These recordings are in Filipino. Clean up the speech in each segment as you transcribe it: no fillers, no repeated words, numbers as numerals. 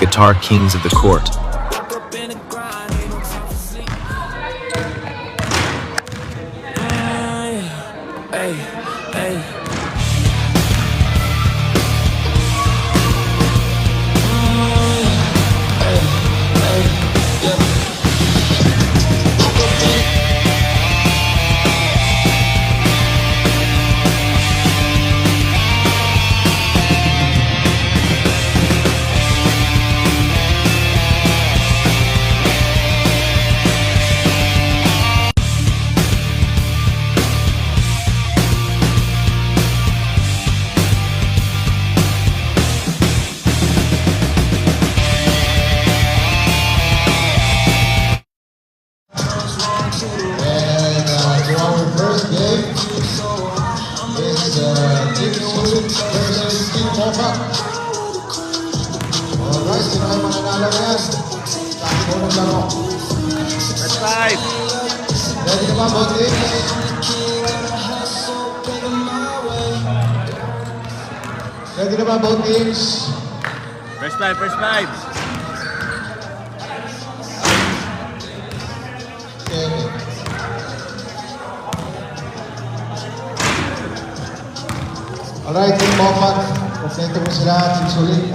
guitar kings of the court. That's five. Ready ka ba, both teams? Ready na ba, both teams? First five, first five. Okay. Alright, Team Moffat. Kompleto mo sila. Team Sulit.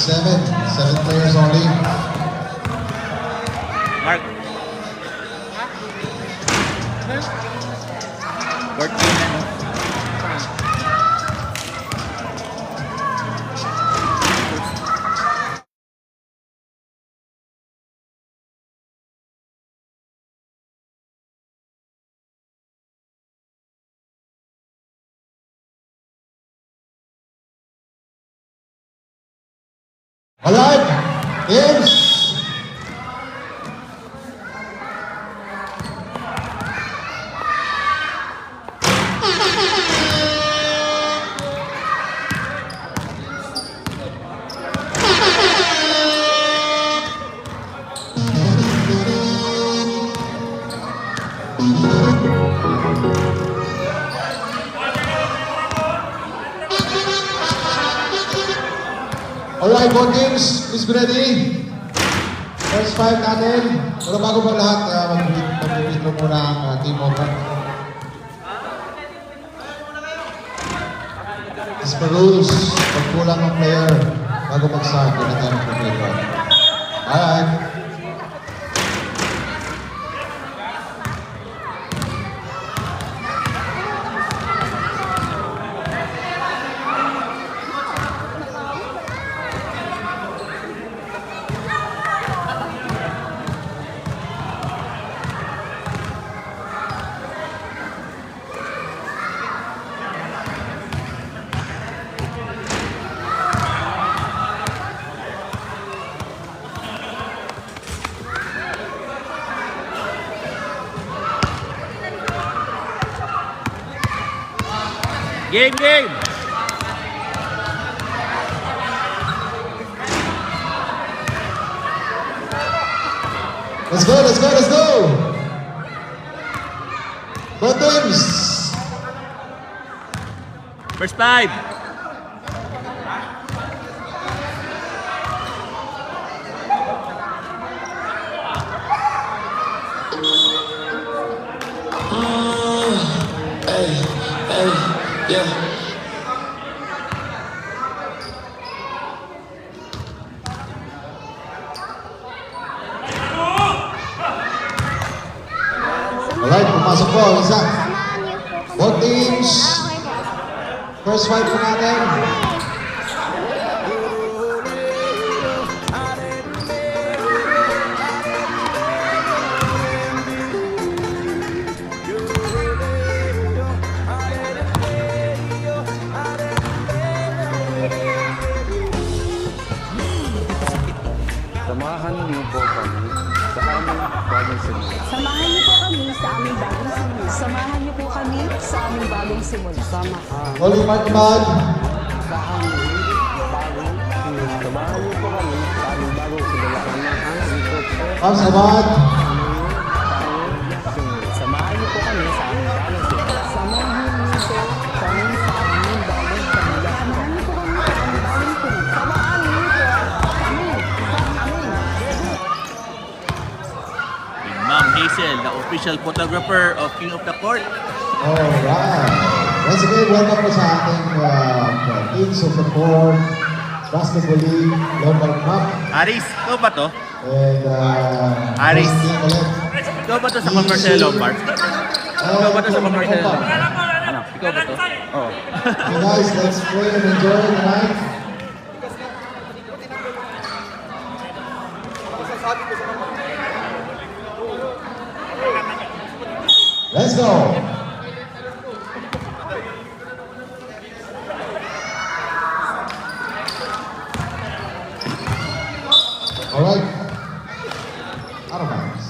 Seven players only. Mark. 14. Alright, teams. Alright, both teams, please be ready. First five natin. Pero bago pa lahat, mag-video muna ang Team Moffat. As per rules, pag kulang ng player, bago mag-start, yun ang tanong kompleto. Alright. Game, game. Let's go, let's go, let's go! Both teams! First five. Yeah. Alright, pumasok po, isa. Both teams. First fight po natin. Samahan niyo po kami sa aming bagong simula. Samahan niyo po kami sa aming bagong simula. Samahan niyo po kami sa aming bagong simula. Holy Mark Command. Samahan niyo po kami sa aming bagong simula. Arms Command. Samahan niyo po kami sa aming bagong simula. Samahan niyo po kami sa aming bagong simula. Samahan niyo po kami sa aming bagong official photographer of King of the Court. Alright. Once again, welcome po sa ating Kings of the Court Basketball League Local Cup. Aris, ikaw ba to? And Aris. first team ulit. Ikaw ba to sa commercial Lombard? Ikaw ba to sa commercial Lombard? Ano? Ikaw ba to? Oo. Okay guys, let's play and enjoy tonight. Let's go. Alright. Out of bounds.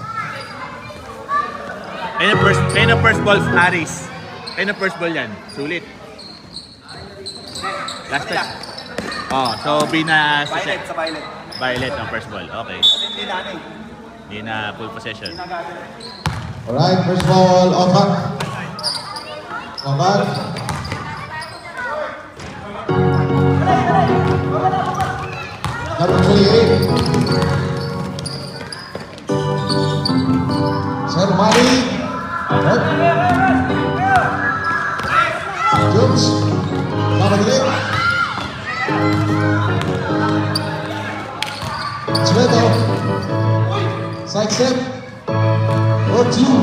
Kayo na first ball, Aris. Kayo na first ball yan. Sulit. Last touch. Oh, so B na Violet sa Violet. Violet ang first ball. Okay. Hindi na ano eh. Hindi na full possession. Alright, first ball, off back. Off back. Number 28. Sir Mali. Up. Jones. Mamadali. Sveto. Side step. Or two.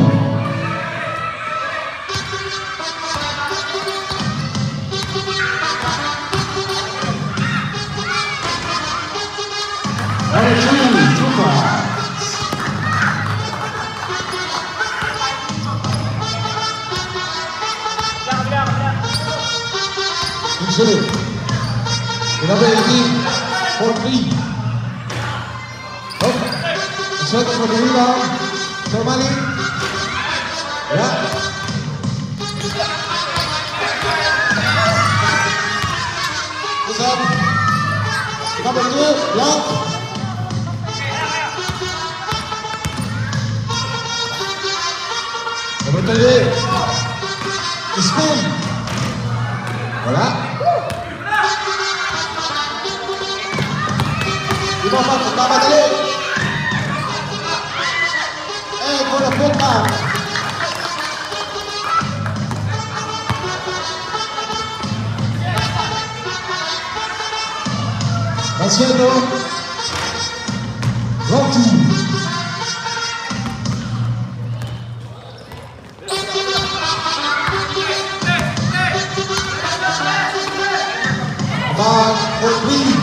Number two points. Insulit. Number 18 for three. Up. Insulit for the rebound. Sir Mali. Yeah. What's up? Number two, block. Number 38. Spin. Wala. Iba pa, magmamadali. And for the foot count. Macedo. Roll two. Back for three.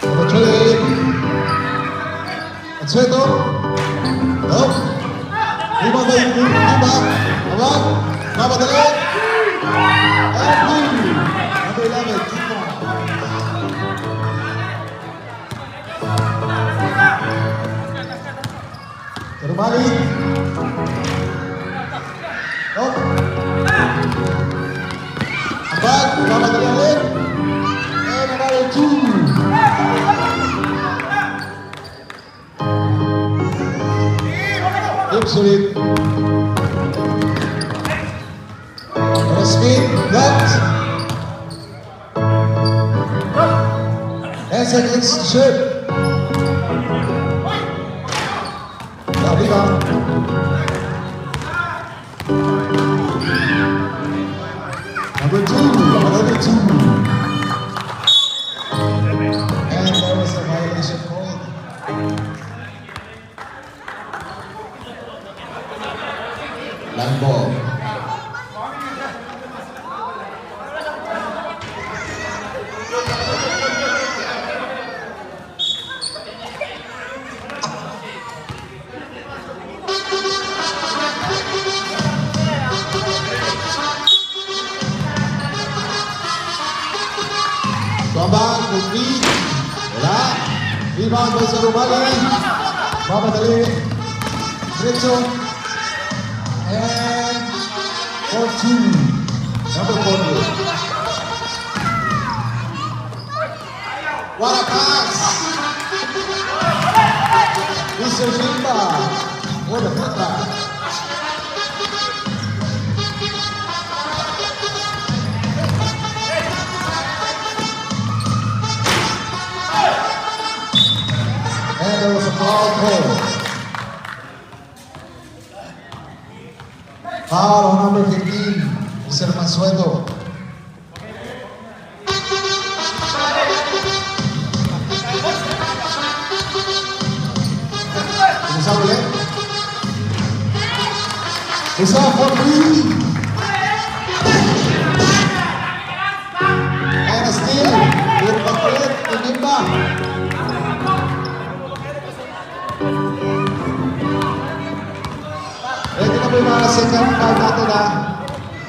Number 28. Macedo. No. Lima ba yung lima? Awag. Mamadali. And two. Number 11. Timo. Termali. Nope. Abad, mamadali ulit. And another two. Hip sulit. Speed, left. 10 seconds, shoot. Rebound. Number two, another two. And there was a violation called. Line ball. Bambang, Kusli, wala. Rebound by Sarumali. Mamadali. Diretso. And for two. Number 40. What a pass! Mr. Simba. What a putback. Foul on number 15, Mr. Mansueto. Isa ulit. Isa for 3. And a steal. Good complete. Tinimba. Ready na po yung mga second five natin ha.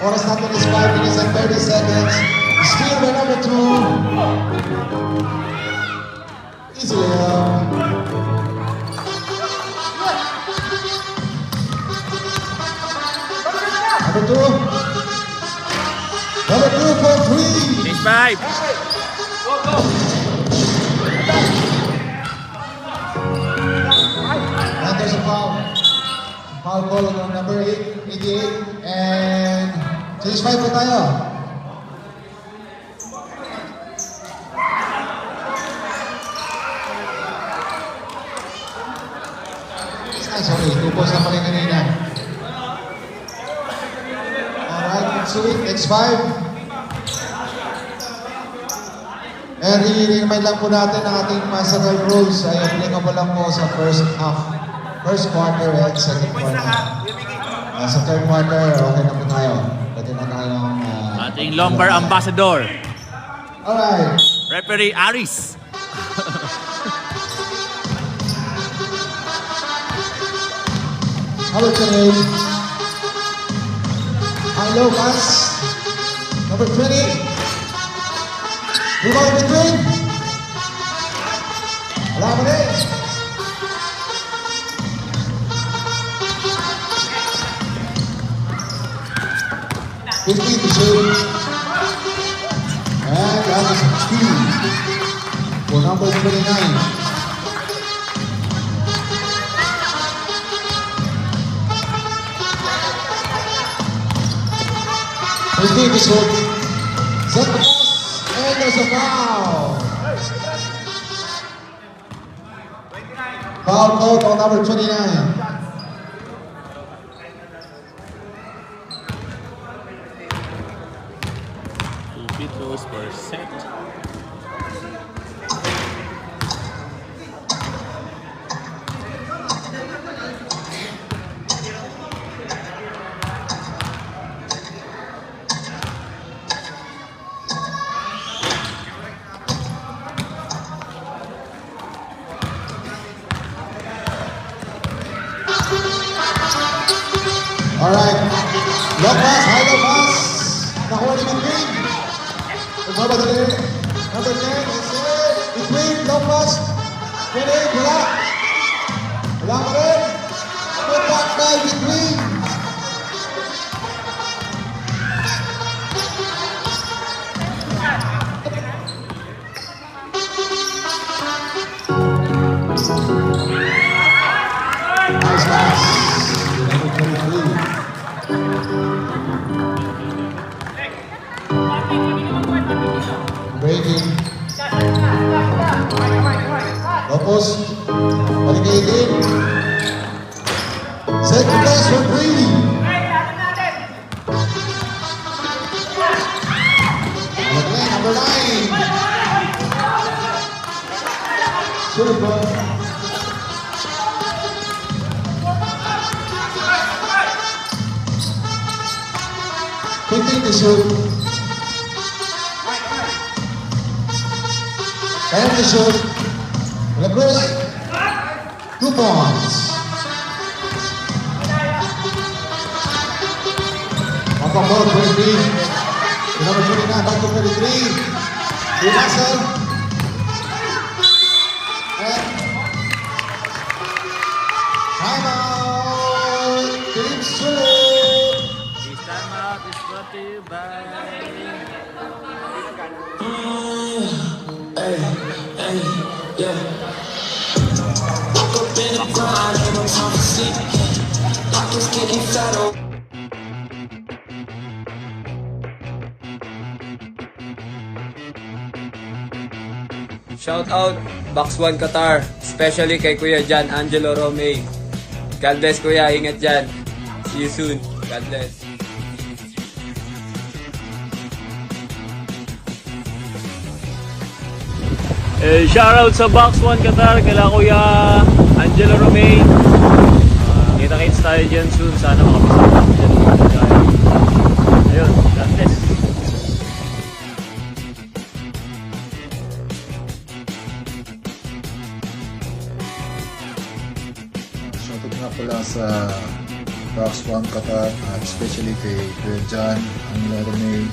Oras natin is 5 minutes and 30 seconds. Steal by number 2. Easy lang. Number 2. Number 2 for 3. Stage 5. And there's a foul. Foul call on number 88. And change 5 po tayo. Ay, sorry. 2 points na pala yung kanina. Alright, sweet. Next 5. And i-remind lang po natin ang ating masteral rules ay applicable lang po sa first half, first quarter and second quarter. Sa third quarter, okay na po tayo. Pwede na tayong... Ating Lombard Ambassador, Alright. Referee Aris. Number 28. High low pass. Number 20. Rebound between. Wala mo rin. To shoot. And that is 2 for number 29. To shoot. Set the pass. And there's a foul. Foul called on number 29. Free throws per set. Alright. Low pass, high low pass. Nakuha ni McQueen. Nagbabadali. Number 10 is it. McQueen, low pass. 28, wala. Wala ka rin. Put back by McQueen. Nice pass. Number 23. Breaking. Tapos, balik kayo din. Second pass for 3. Number 9. Shoot ba? Continue to shoot. And to shoot. Lacrosse. 2 points. Up on ball 23. To number 29, back to 33. To Russell. And timeout. Team Sulit. This time out is brought to you by... Hey, hey, yeah. Woke up in the grind, ain't no time for sleep. I was getting fat. Shout out Box 1 Qatar, especially kay Kuya Jan Angelo Romay. God bless Kuya, ingat dyan. See you soon. God bless. Shoutout sa Box 1 Qatar, kala Kuya Angelo Romay. Kita-kits tayo dyan soon. Sana makapasama ako dyan. Ayun, God bless. Shoutout nga pala sa Box 1 Qatar, especially kay Kuya John, Angelo Romay.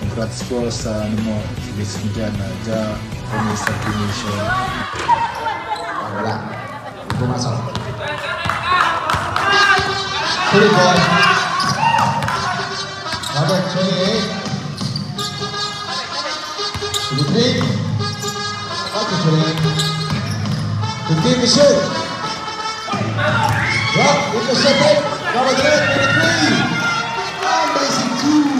Congrats po sa ano mo, list mo dyan na kami sa Pination. Wala. Pumasok. Third ball. Number 28. 23. Up to 28. 15 to shoot. Drop, intercepted. Number 23. Amazing 2.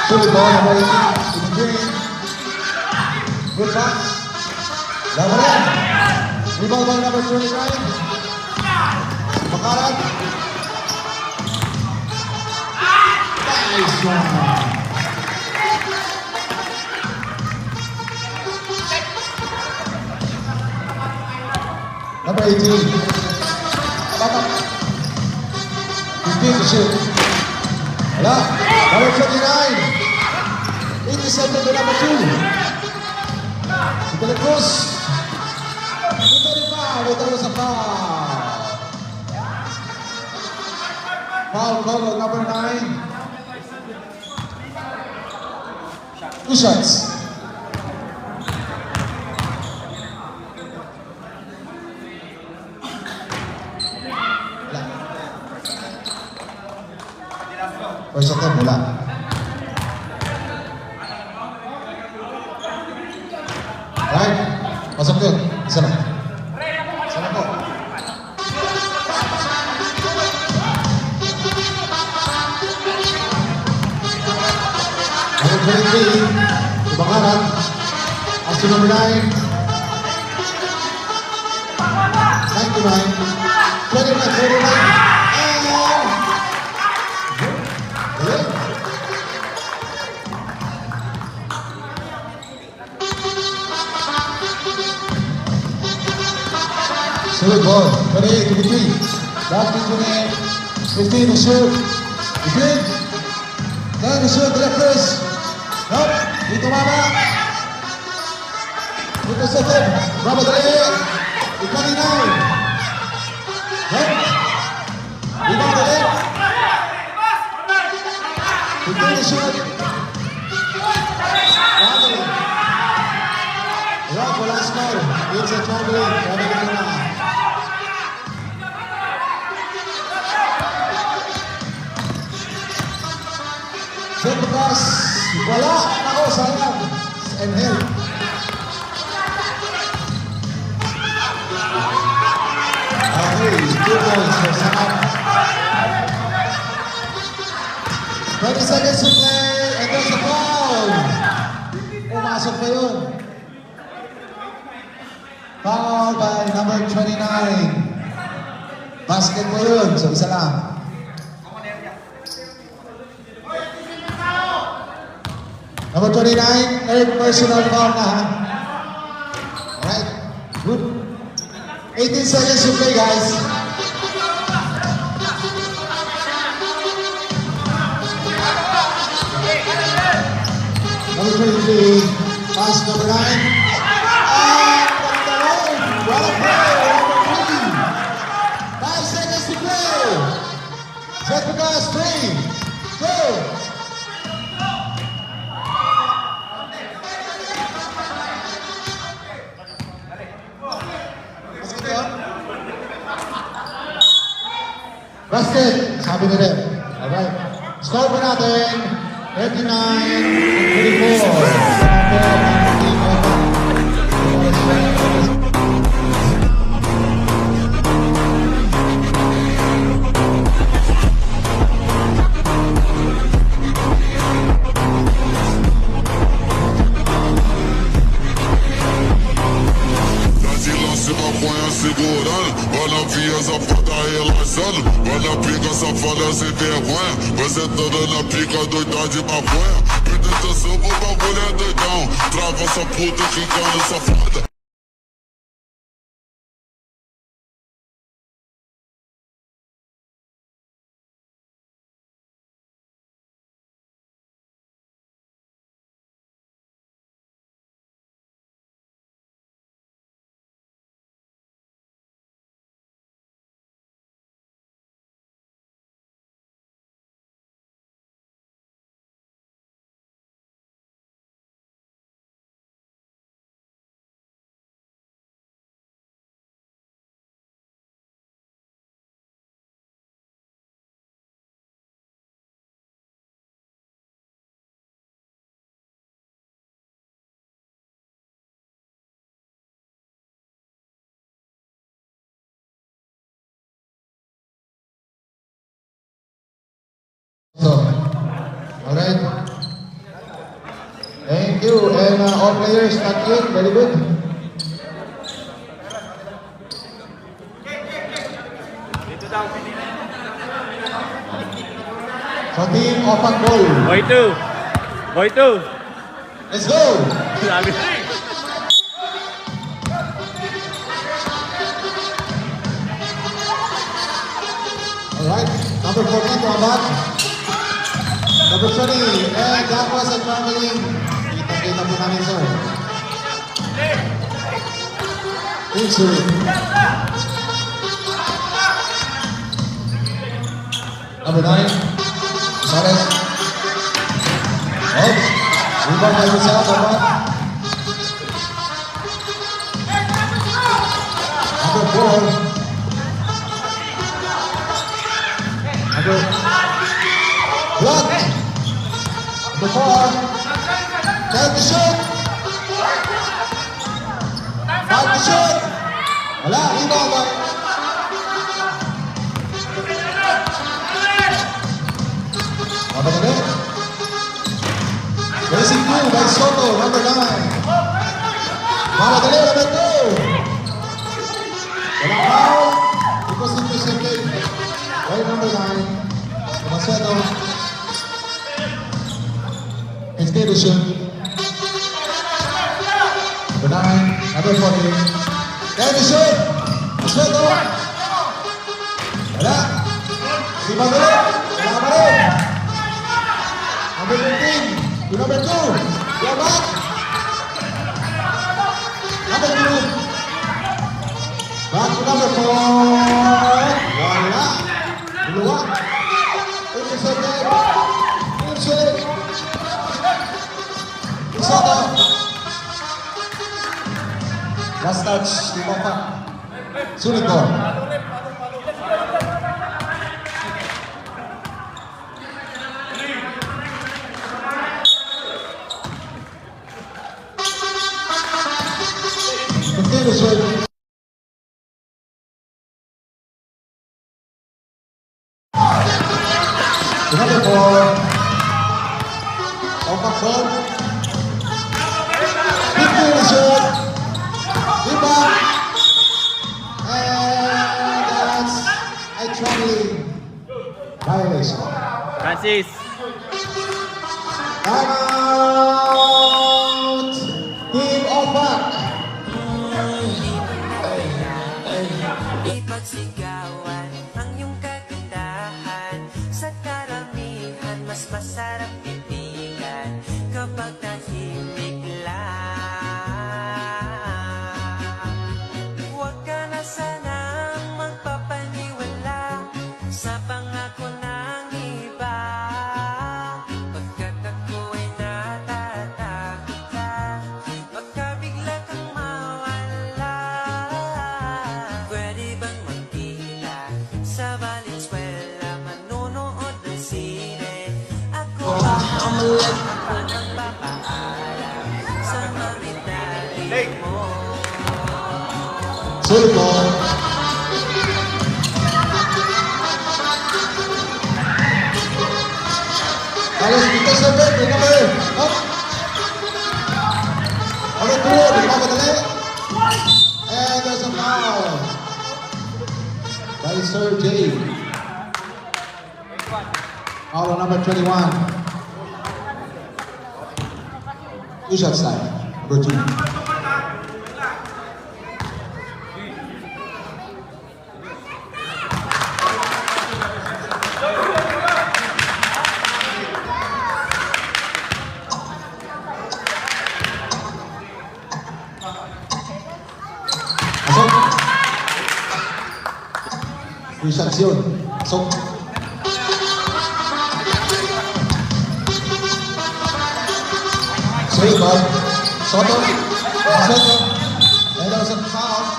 Third ball, number 18. To the green. Good pass. Number 10. Rebound ball number 29. Makaran. Nice one. Number 18. Batak. 15 to shoot. Wala. Number 29. Intercepted to number 2. Ito na Cruz. Ito rin pa. Ito na sa foul. Foul call on number 9. 2 shots. First attempt, wala. Right? Pasok yun. Isa na. Isa na po. Number 23, Subakaran. As to number 9. 99. 29. Good ball. 28 to between. Back to 28. 15 to shoot. Between. 10 to shoot. Directors. Nope. Dito mama. Dito sa tip. Bravo dali. Ika-9. Nope. Rebound dali. 15 to shoot. Bravo. Rock, wala score. It's a traveling. Traveling na. Set the pass. Wala. Ako, sayang. And help. Okay, 2 points for Sam. 20 seconds to play. And there's a foul. Pumasok pa yun. Foul by number 29. Basket po yun. So, isa lang. Number 29, third personal foul na. Alright, good. 18 seconds to play, guys. Number 23, pass number 9. And from the line, what a play, number 3. 5 seconds to play. Set the guys, 3, 2. Basket, sabi na rin. Alright. Score po natin, 39-24. novinha safada relaxando. Olha a pica safada sem vergonha. Vai sentando na pica doida de maconha. Presta atenção que o bagulho é doidão. Trava essa puta quicando safada. So, alright. Thank you. And all players back in. Very good. So, team Opak goal. Boy 2. Boy 2. Let's go. Sabi. Alright. Number 14 to Abad. Number 20. And that was a traveling. Kita-kita po namin, sir. Thanks, sir. Number 9. Suarez. Oh. Rebound by Rizal. Abad. Number 4. Block. The 4. Take the shot. 5 to shoot. Wala. Rebound by. Mamadali. Racing 2 by Soto. Number 9. Mamadali. Number 2. Wala foul. It was intercepted. Right number 9. Macedo. It's Davidson. Number 9. Number 40. Davidson. Macedo. Wala. Si Maduro. Wala pa rin. Number 15. To number 2. Go back. Number 2. Back to number 4. Wala. Dua. Intercepted. Intercepted. Soto. Last touch. Timota. Sulit ball. Continuous work. Number 4. Opak ball. Continuous work. Rebound. And that's a traveling violation. Francis. Timeout. Team Opak. Ipagsigawan ang iyong kagandahan. Sa karamihan, mas masarap titigan kapag tahimik lang. Huwag ka na sanang magpapaniwala sa pangako ng iba. Pagkat ako ay natatakot ka, baka bigla kang mawala. Pwede bang magkita sa Valenzuela, manonood ng sine? Ako ang magpapaalam sa maridali mo. Sulit ball. Carlos, dito sa bed. May number. Up. Number 2. Di ba madali? And there's a foul. by Sir J. Foul on number 21. 2 shots time. Number 2. Pasok. 2 shots yun. Pasok. Sweet ball. Soto. Soto. And there was a foul.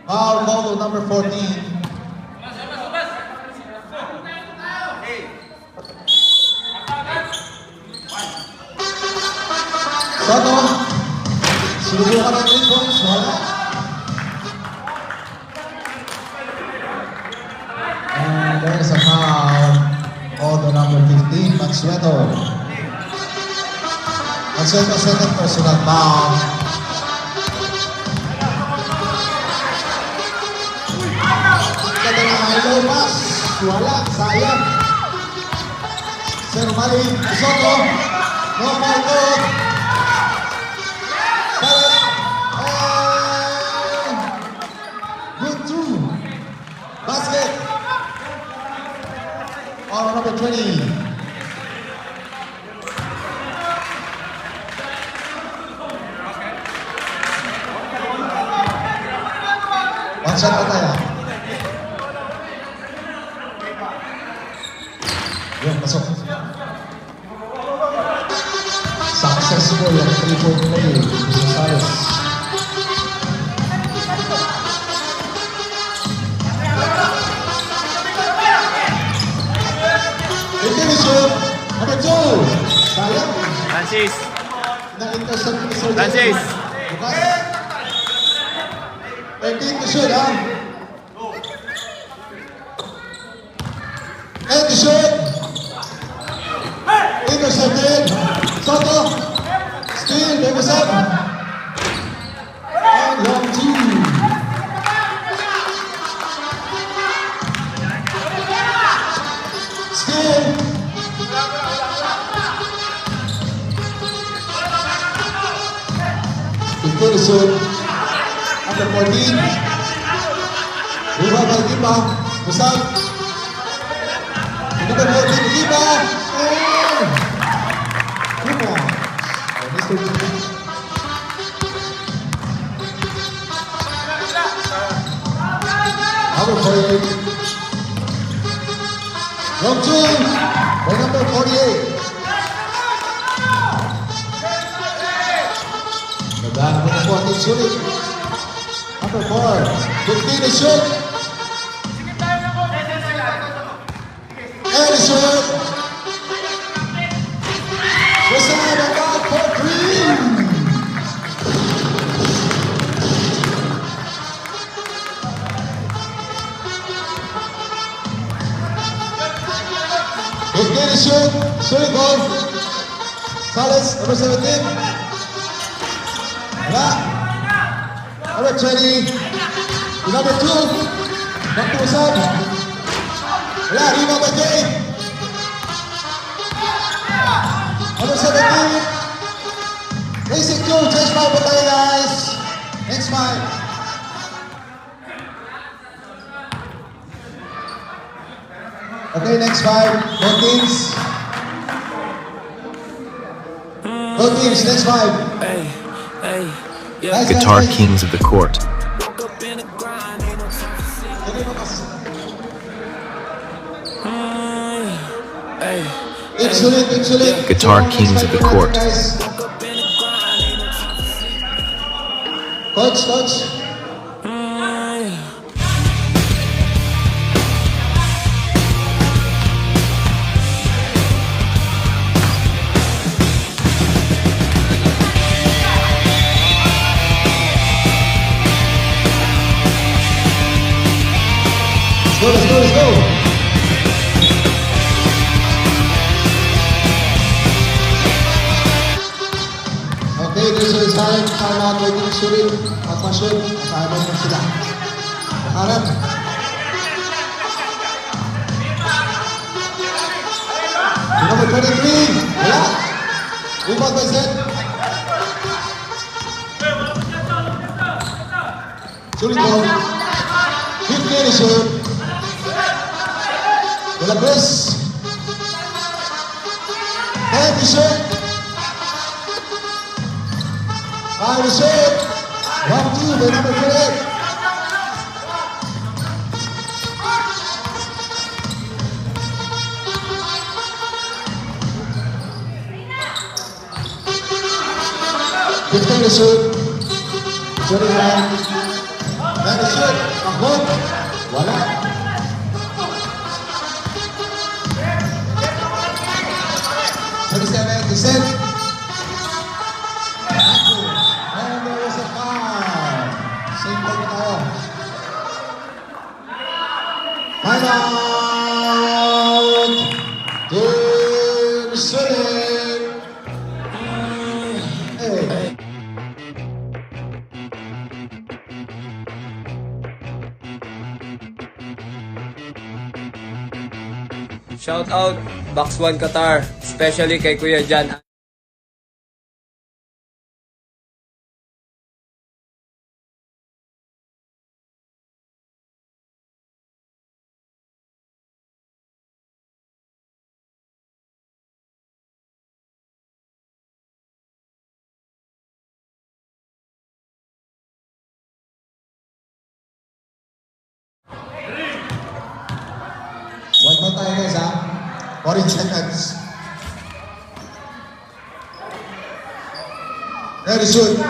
Foul ball to number 14. Soto. Sinubukan ng 3 points. Wala. And there's a foul. Ball to number 15. Mansueto. Mansueto second personal foul. Ganda ng high low pass. Wala. Sayang. Sir Mali. Soto. No foul good. Good two. Basket. Foul number 20. One shot pa tayo. Yun, pasok. Successful ang 3-point play. Mr. Salas. Definition, number 2. Sayang. Francis. Na-intercept ni Sir Francis. Bukas. 13 to shoot, ha? And to shoot. Intercepted. Soto. Steal, Bebusan. And long two. Steal. Ito to shoot. Number 14. Rebound by Giba. Busan. Number 14, Giba. And come on. Mr. Giba. Number 48. Long two. By number 48. Nagdaan mo na po ating sulit. Number 4. 15 to shoot. And to shoot. Busan back for 3. To shoot. Shoot goal. Salas, number 17. Wala. Number 20. Number 2. Back to Busan. Wala. Rebound by Jay. Number 17. Basic 2. Change 5 pa tayo, guys. Next 5. Okay, next 5. Both teams. Both teams, next 5. Hey, hey, yeah. Guys, Guitar guys, Kings of the Court. Woke up in the grind, ain't no time to sleep. Hey, Insulin, insulin. Guitar Kings of the Court. Guys. woke up in the grind, ain't no time to sleep. Coach, coach. Let's go, let's go. Okay, this is time. Time out waiting sulit. Pagpasyon. Time out na sila. Kanan. Number 23. Wala. Rebound by Zed. Shooting ball. 15 is shoot. Wala Chris. 10 is shoot. 5 is shoot. 1-2 by number 28. Fifteen to shoot. 29. 9 to shoot. Mahmoud. Wala. Thirty-seven to set. And there was a foul. Same ball na tayo. Time out. Team shooting. Hey. Shout out, Box 1 Qatar. Especially kay Kuya Jan. One more time guys ha. 40 seconds. Ready shoot. 5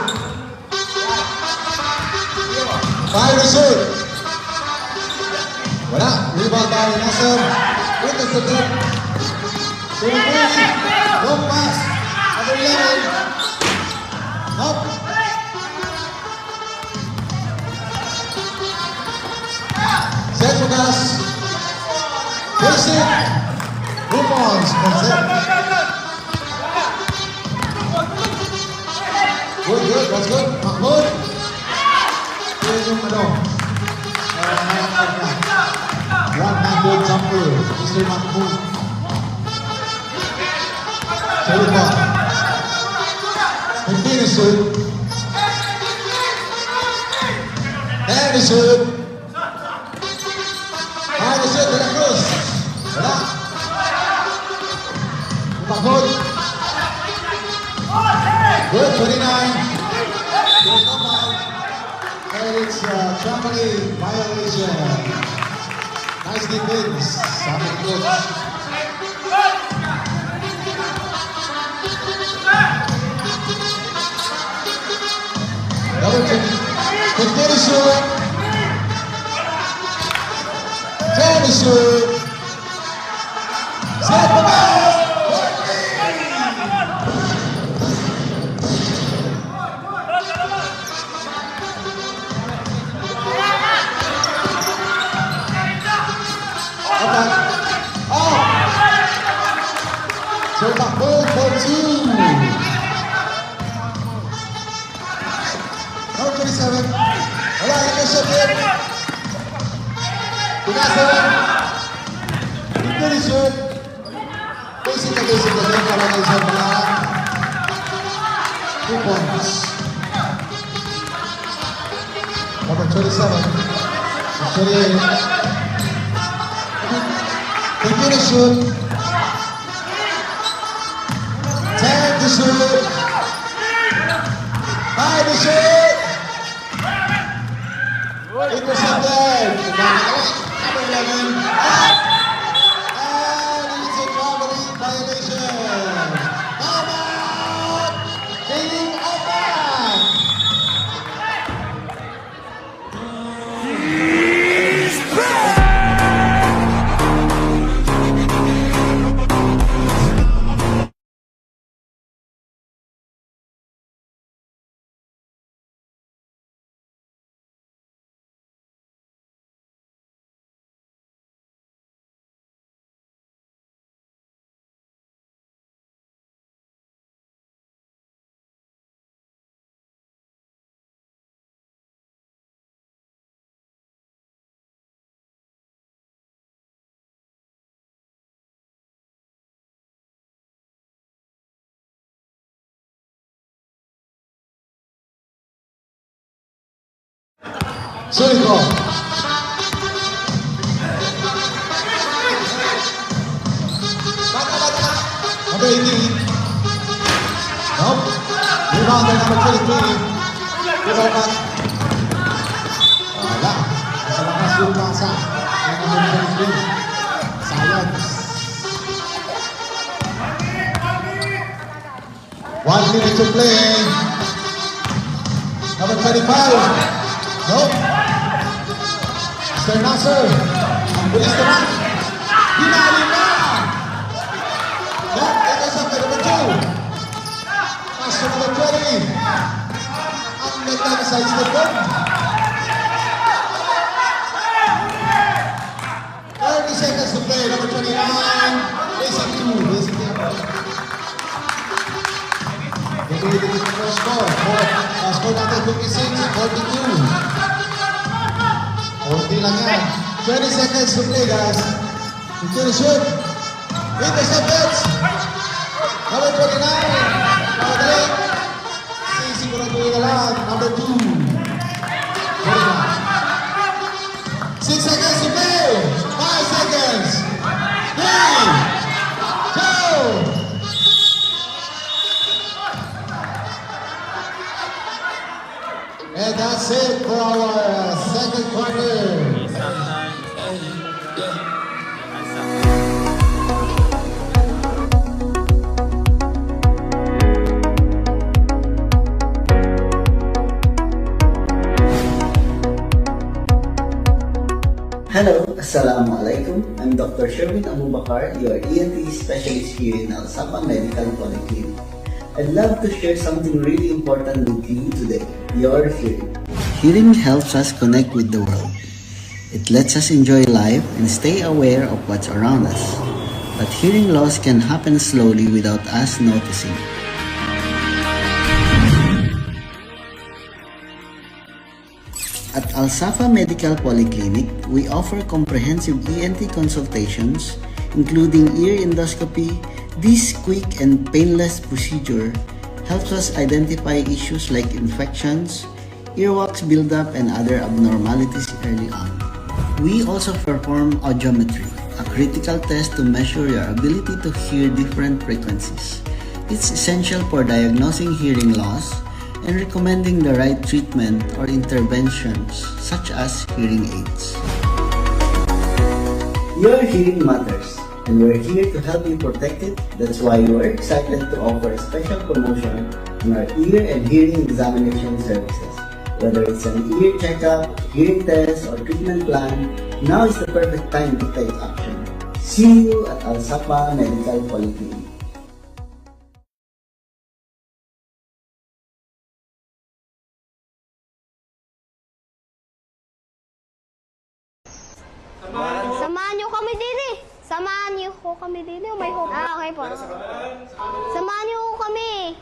to shoot. Wala. Rebound by Nasser. Witness the tip. Long pass. Other level. Up. Set for gas. Basic. Rebounds from Zed. Good, that's good. Mahmoud. Here's yung one-handed jumper. Mr. Mahmoud. Sorry pa. Continue shoot. And the shoot. High the shoot, De La Cruz. Wala. Mahmoud. Good, 29. There's no foul. And it's trampoline violation. Nice defense. Sabi ni coach. Number 15 is shoot. 10 is shoot. Set the ball. So Mahmoud for 2. Number 27. Wala, hindi siya tip. Pinasa. Hindi rin shoot. Basic na basic na siya para na isang mga 2 points. Number 27. 28. Hindi rin shoot. 10 to shoot. 5 to shoot. Intercepted. Number 11. And it's a traveling violation. How about King Sulit ko. Number 18. Nope. Rebound by number 23. Rebound back. Wala. Sa lakas yung pasa. Number 23. Silence. 1 minute to play. Number 25. Nope. Mr. Nasser. Ang bilis naman. Hinali na. Nope. Ito sa number 2. Pass to number 20. Ang ganda na size na po. 30 seconds to play. Number 29. Basic 2. Basic 2. Ito yung first score. Score natin 56, 42. 40 lang yan. 20 seconds to play, guys. Into the shoot. Intercepted. Number 29. Number 3. Sisiguraduhin na lang. Number 2. 6 seconds to play. 5 seconds. 3, 2. And that's it for our second quarter. Hello, Assalamualaikum. I'm Dr. Sherwin Abubakar, your ENT specialist here in Al-Safa Medical Polyclinic. I'd love to share something really important with you today, your hearing. Hearing helps us connect with the world. It lets us enjoy life and stay aware of what's around us. But hearing loss can happen slowly without us noticing. At Al-Safa Medical Polyclinic, we offer comprehensive ENT consultations, including ear endoscopy. This quick and painless procedure helps us identify issues like infections, earwax buildup, and other abnormalities early on. We also perform audiometry, a critical test to measure your ability to hear different frequencies. It's essential for diagnosing hearing loss and recommending the right treatment or interventions such as hearing aids. Your hearing matters, and we're here to help you protect it. That's why we're excited to offer a special promotion on our ear and hearing examination services. Whether it's an ear checkup, hearing test, or treatment plan, now is the perfect time to take action. See you at Al-Safa Medical Polyclinic. Samahan niyo kami dili. Samahan niyo ko kami dili. May hope. Okay po. Samahan niyo ko kami.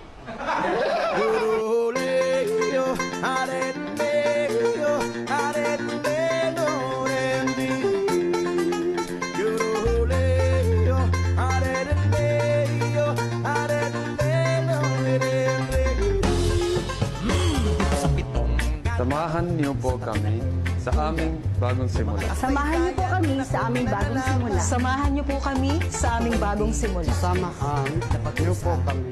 Samahan niyo po kami sa aming bagong simula. Samahan niyo po kami sa aming bagong simula. Samahan niyo po kami sa aming bagong simula. Samahan niyo po kami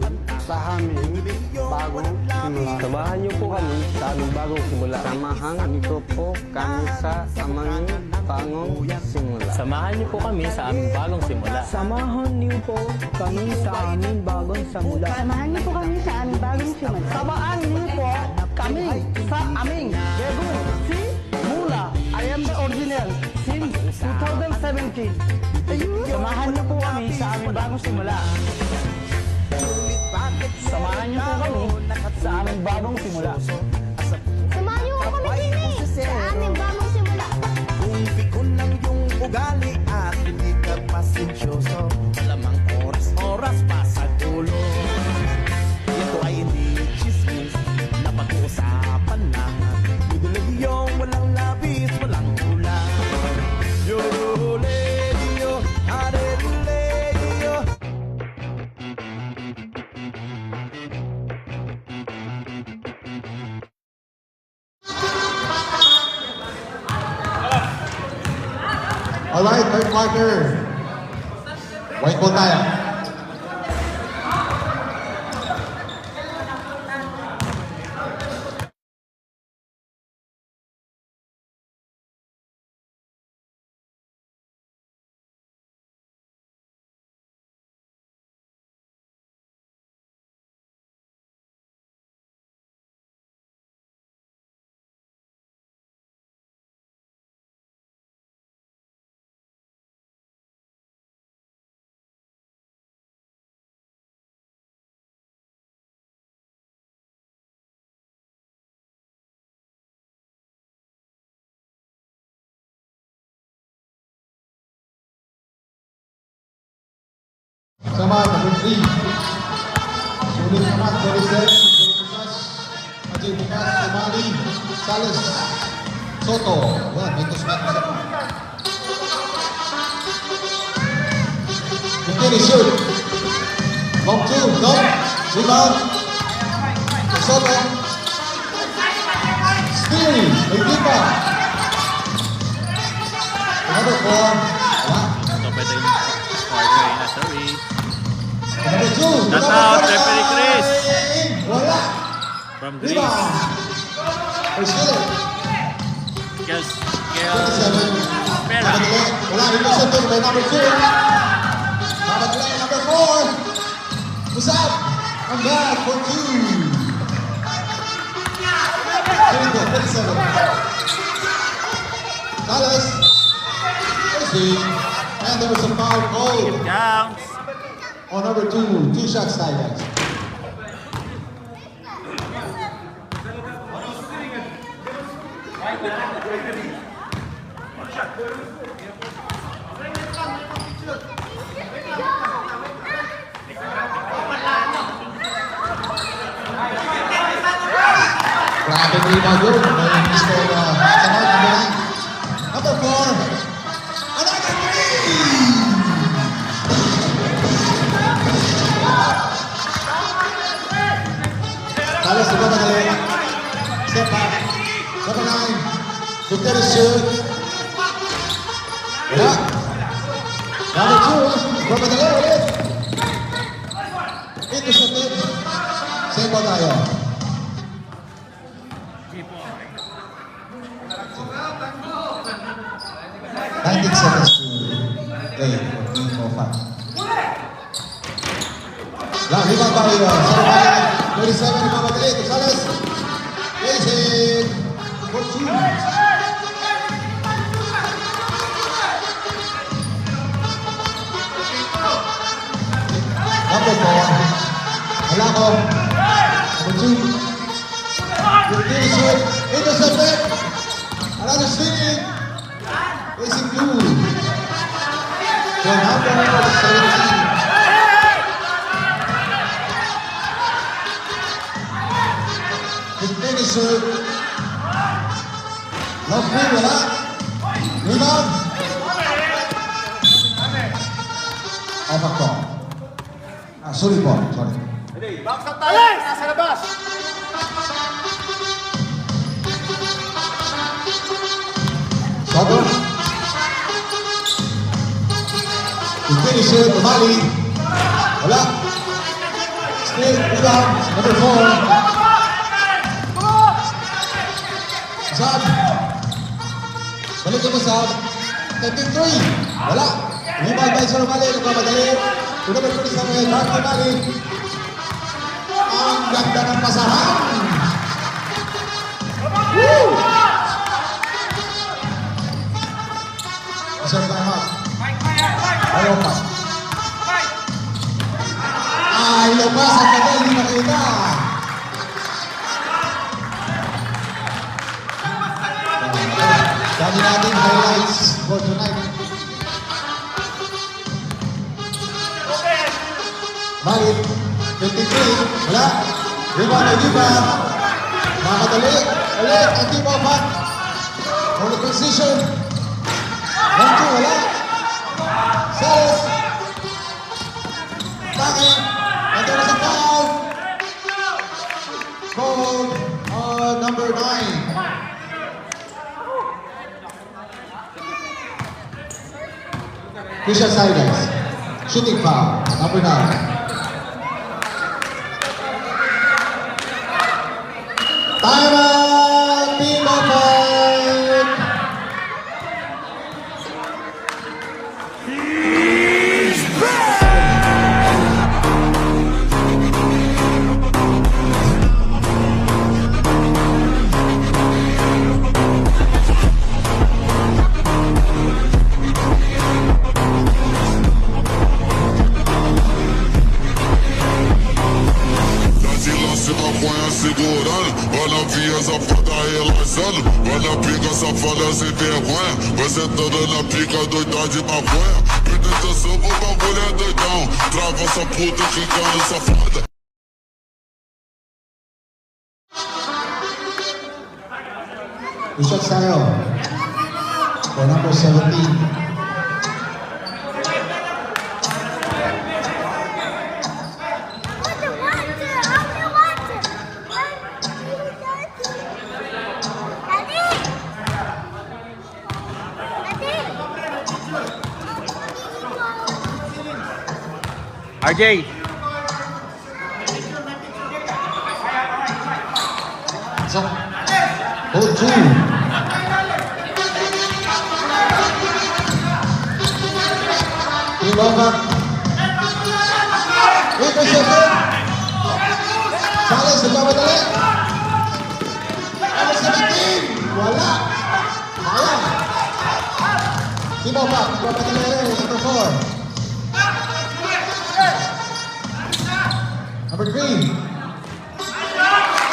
sa aming bagong simula. Samahan niyo po kami sa aming bagong simula. Samahan niyo po kami sa aming bagong simula. Samahan niyo po kami sa aming bagong simula. Samahan niyo po kami sa aming bagong simula. Samahan niyo po kami sa aming bagong simula. Samahan niyo po kami sa aming bagong simula. I am the original since 2017. Samahan niyo po kami sa aming bagong simula. Samahan niyo po kami sa aming bagong simula. Samahan niyo ko kami dili. Sa aming bagong simula. Kung pikon lang yung ugali at hindi ka pasensyoso, lamang oras pa sa dulo. Ito ay hindi chismis na pag-uusapan na. Dudulag yung walang labis, walang ulam. Yo-le-yo, hare-le-yo. Alright, third quarter. White ball tayo. Sama, number 3. Sulit naman, 37. Ajay Bukas, Umali, Sales, Soto. Yan, may tusmet na siya. McKinney shoot. Long 2, no. Rebound. Soto. Steal, may tipa. Number 4. Wala. Ito pwede yung quarter na, sorry. Number 2. That's out, referee Chris. Wala. From Greece. Rebound. First hitter. Yes. 27. Pera. Wala rin po sa by number 2. Mamadali, number 4. Usap. Ang bag for 2. 27. Salas. 13. And there was a foul called Counts. on number 2. 2 shots tie, guys. Grabe yung rebound yun. May Mr. Sanod, number 9. Number 4. Another 3! Salas, diba madali? Step back. Number 9. Victor is shoot. Wala. Number 2. Diba madali ulit? Ito sa tip. Same ball tayo. 19 seconds to play for Team Mofat. Rebound tayo. 27, ipapadali. Gonzalez. Racing. For 2. Number 4. Wala ko. Number 2. Yung shoot. Intercepted. Another stealing. Racing Blue. So number 17. The finisher. Love free, wala. Rebound. Off a call. Sorry po, sorry. Box out tayo! Nasa labas! Soto. The finisher, Tumali. Wala. Still, rebound. Number 4. Sab. Balik mo Sab. 33. Wala. Rebound by Sir Tumali. Nagmamadali. Number 27, Mark Tumali. Ang ganda ng pasahan. Woo! Isang time out. Ayaw pa. Ayaw pa sa kadal. Hindi makita. Dami natin highlights for tonight. Malit. 23. Wala. Rebound ay Diba. Makadali. Ulit. Ang Team Mofat. On the position. 1-2. Wala. Sales. Tangi. Ito na sa foul. Foul on number 9. Christian Silas. Shooting foul. Number 9. Timeout! Team of 5! Se maconha segurando, vai na via safada relaxando, vai na pica safada sem vergonha, vai sentando na pica doida de maconha. Presta atenção, o bagulho é doidão, trava essa puta quicando safada. Two shots tayo. For number 17. RJ! So, hold 2. Team over. 8 seconds. Salas, nagmamadali. Number 17. Wala. Sayang. Team over. Nagmamadali rin. Number 4. Number 3.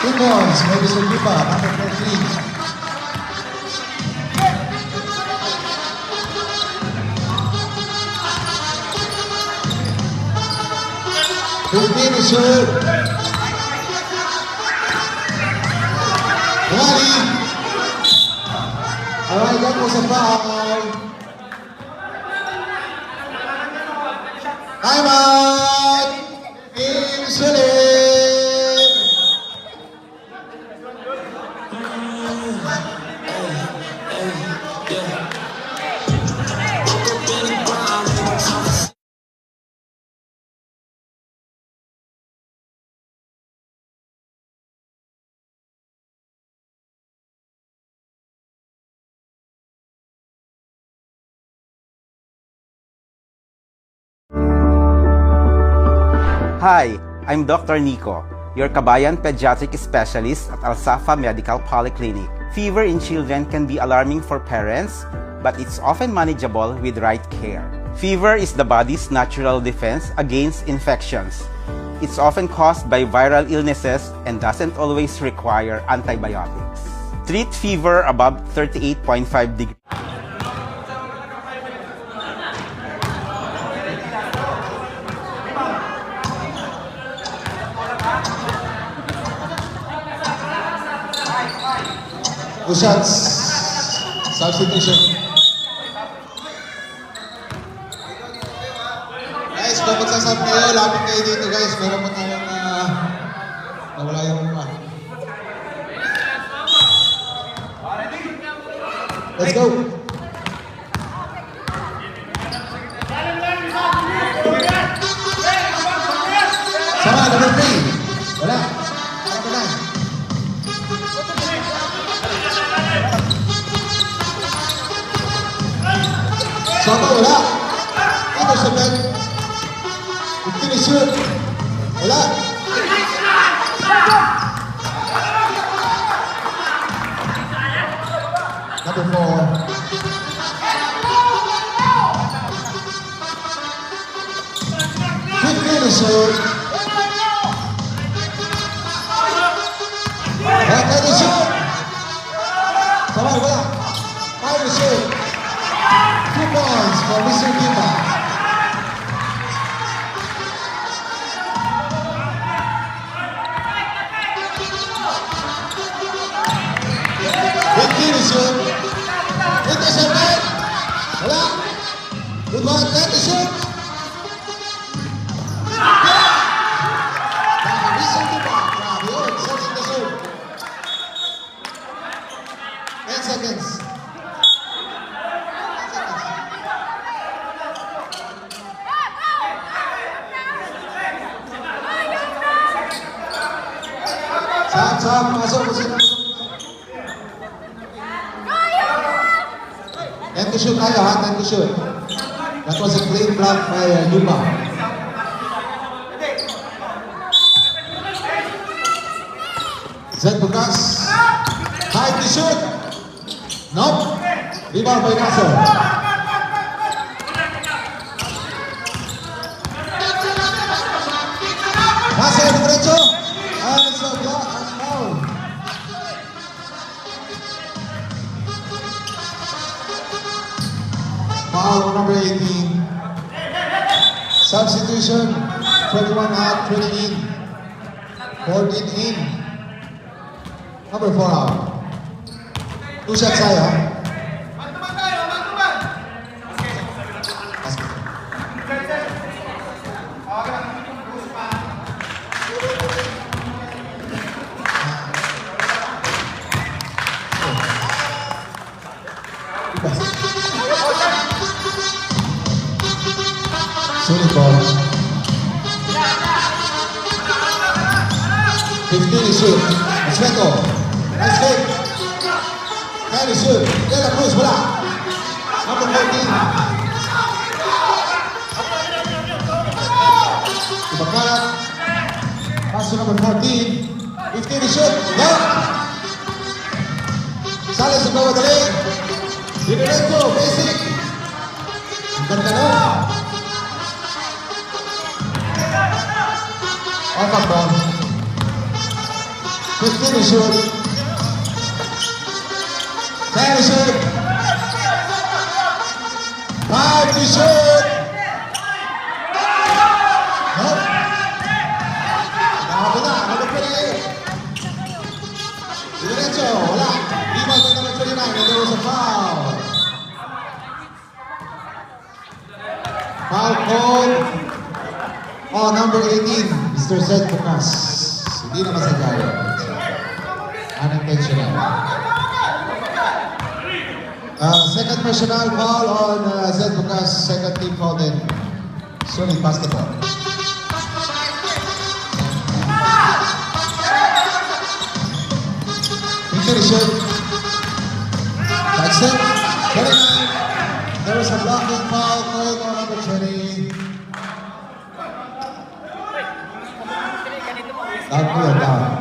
2 points. Maybe Sir Kipa. Number 13. Finisher. Wally. Alright, that was a foul. Time out. Insulin. Hi, I'm Dr. Nico, your Kabayan Pediatric Specialist at Alsafa Medical Polyclinic. Fever in children can be alarming for parents, but it's often manageable with right care. Fever is the body's natural defense against infections. It's often caused by viral illnesses and doesn't always require antibiotics. Treat fever above 38.5 degrees. Two shots. Substitution. Guys, kung magsasab kayo, lapit kayo dito guys. Meron po tayong nawala yung Let's go. Sama, number 3. Wala. Number 9. Sama, wala. Ito sa bed. Finisher. Wala. Number 4. Quick finisher. Back finisher. Sama, wala. Finisher. 2 points for Mr. Kipa. Good finisher. Intercepted. Wala. Good one. Intercept. Mr. Kipa. Grabe yun. Setting the serve. 10 seconds. Chop, masuk ke sini. Time to shoot tayo ha, time to shoot. That was a clean block by Yuba. Zed Bukas. Time to shoot. Nope. Rebound by Nasser. Nasser di derecho. And it's a block and foul. Foul on number 18. Substitution. 21 out, 20 in. 14 in. Number 4 out. 2 shots tayo. Sulit ball. 15 is shoot. Espeto. Nice kick. 10 is shoot. De La Cruz, bola. Number 14. Ibakarat. Pass to number 14. 15 is shoot. Go. Sale sa bawat dali. Diretso, basic. Ang ganda nun. Off ball. 15 is shoot. 10 is shoot. 5 is shoot. Nope. Nakapin na. Nakapin na eh. Diretso. Wala. Rebound by number 29. And there was a foul. Foul called on number 18, Mr. Zed Bukas. Hindi naman sa gaya. Unintentional. Second personal foul on Zed Bukas. Second team foul din. Sulit basketball. Finishing. That's it. 29. There was a blocking foul called on number 20. Down clear, down.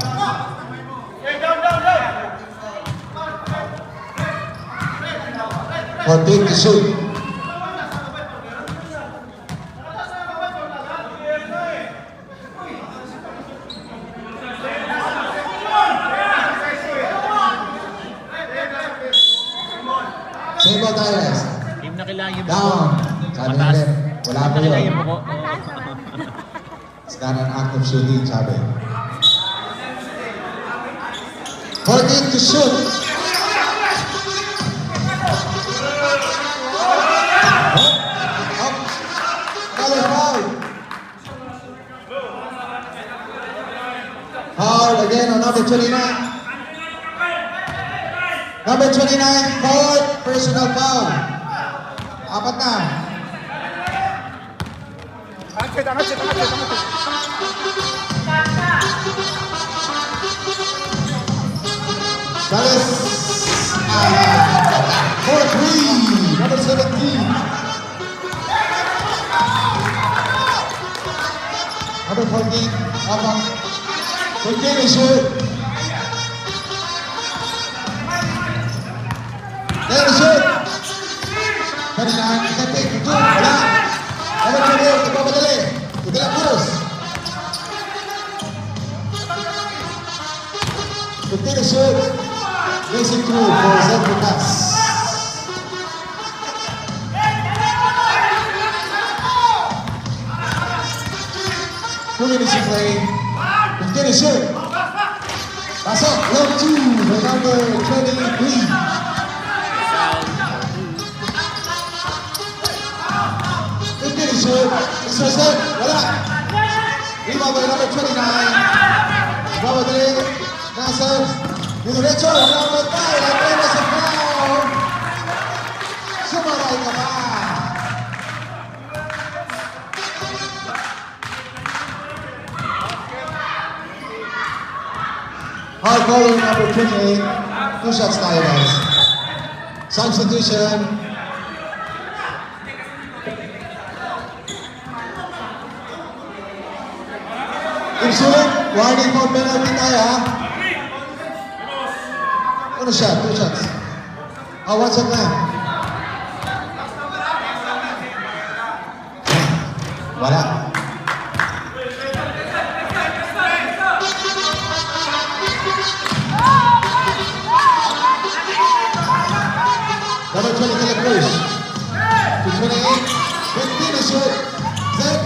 For big to shoot. Same ball tayo, guys. Team na kailangan yung Down. Sabi Mataas. nila, wala Team po na kailangan yun. yung buko. It's not an act of shooting, sabi. 14 to shoot. Up. Another foul. Foul again on number 29. Number 29, fourth personal foul. Apat na. Dallas. 4-3. Number 17. Number 14. Apat. 15 is shoot. 10 is shoot. 39. Take. Wala. Number 28. Ipapadali. De La Cruz. 15 is shoot. Racing through for Zed Bukas. Two minutes to play. 15 is shoot. Pasok. Round 2 by number 23. Shoot. Mr. Zed, wala. Rebound by number 29. Babadali. Nasser. Diretso. Wala ang bantay. Wala sa foul. Sumaray ka ba? Hard caller number 28. 2 shots tayo guys. Substitution. Team Sulit, warning for penalty tayo ha. Ano shot? 2 shots. Ah, 1 shot na. Wala. Number 20 to the push. To 28. 20 to shoot. Set.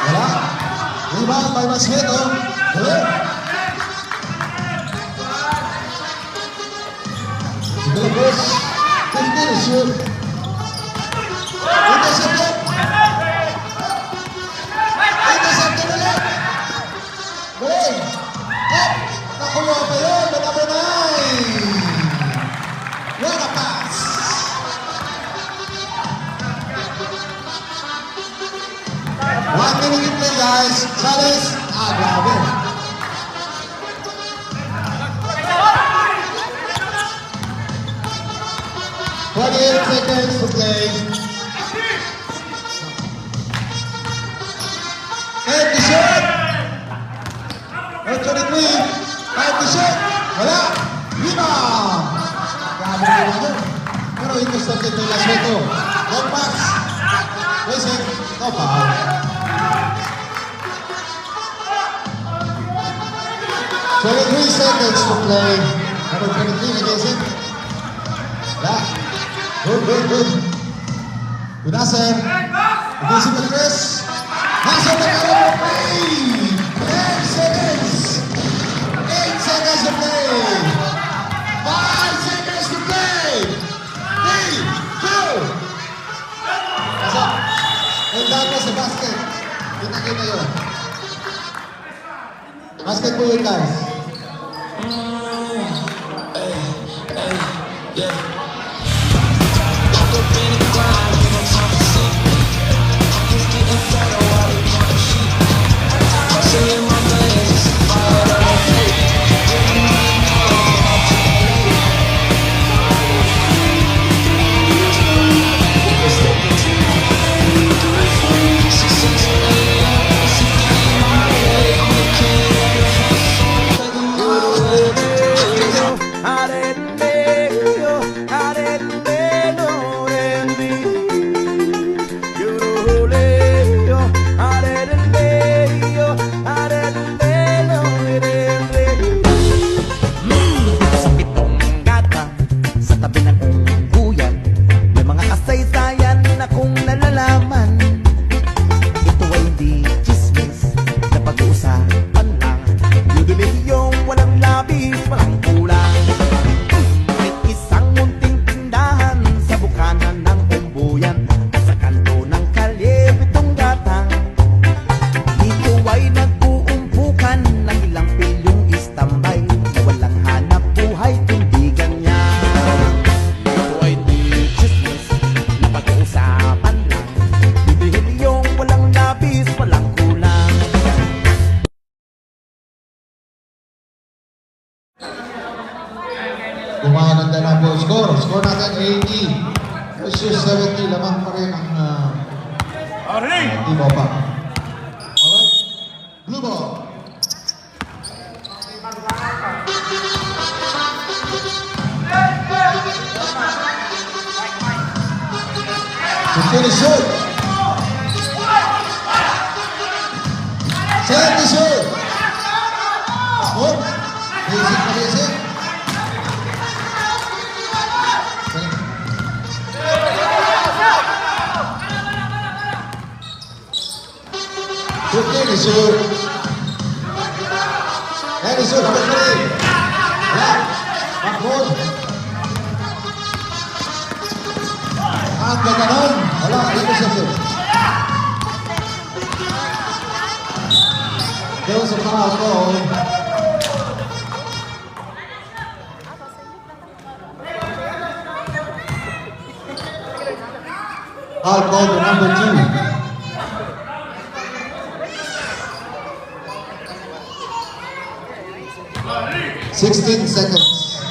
Wala. Rebound by Masquito. Dali. To the push. 15 to shoot. Intercepted! Intercepted ulit! Galing! Up! Nakuha pa yun! By number 9! What a pass! One minute to play guys! Salis! Ah, grabe! Seconds to play. And the shot! And 23. And the shot! Wala! Rebound! Grabe na yun. Pero intercepted na yung last ito. Long pass. Racing. No foul. $23 seconds to play. Number 23 against it. Wala. Good. Good Nasser. Against him with Chris. Nasser the play. 10 seconds. 8 seconds to play. 5 seconds to play. 3, 2. Nasa. And down po sa basket. Kita yun. Basket po yun guys. Kumananda na po score. Score natin 80 versus 70. Lamang pa rin ang Team Opa. Alright. Blue ball. To finish shoot. Set the shoot. Good. Basic. Good shoot. And the shoot number 3. Black. Mahmoud. At gaganon. Wala, dito sa shoot. There was a foul call. Foul called to number 2. Sixteen seconds.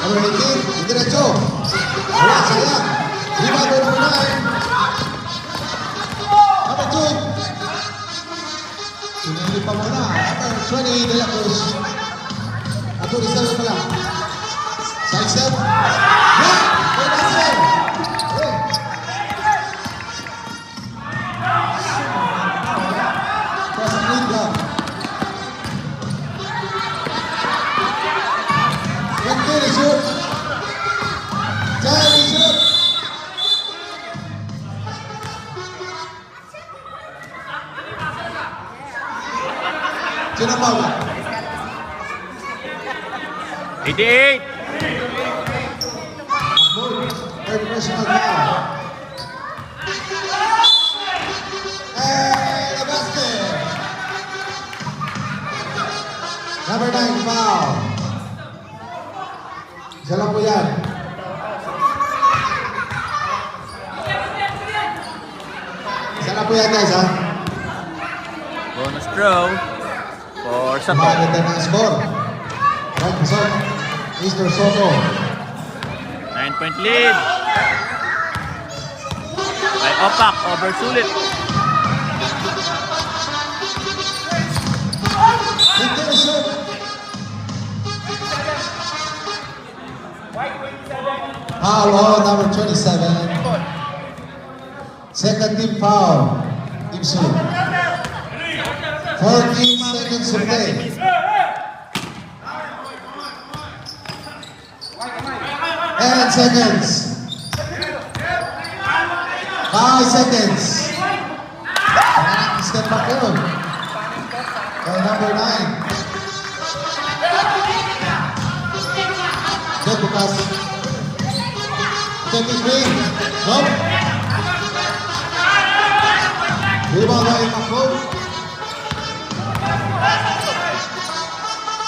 Number 18, diretso. Wala, sayang. Rebound by number 9. Number 2. Sinili pa muna. Number 20, De La Cruz. Ako, isa pa lang. Side step. Yeah! May basket! Okay. Cross and lead down. Good shoot. Daddy shoot. Sino pa ba? 88! Third personal foul. And a basket. Number 9 foul. Isa lang po yan. Isa lang po yan guys ha. Bonus throw for Sato. Maganda ng score. Right, Soto. Mr. Soto. 9-point lead. By Opak over Sulit. Victor shoot. Foul on number 27. Second team foul. Team shoot. 14 seconds to play. And seconds. 5 seconds. Step back yun. By number 9. Good bukas. Take his wing. Nope. Rebound by Macron.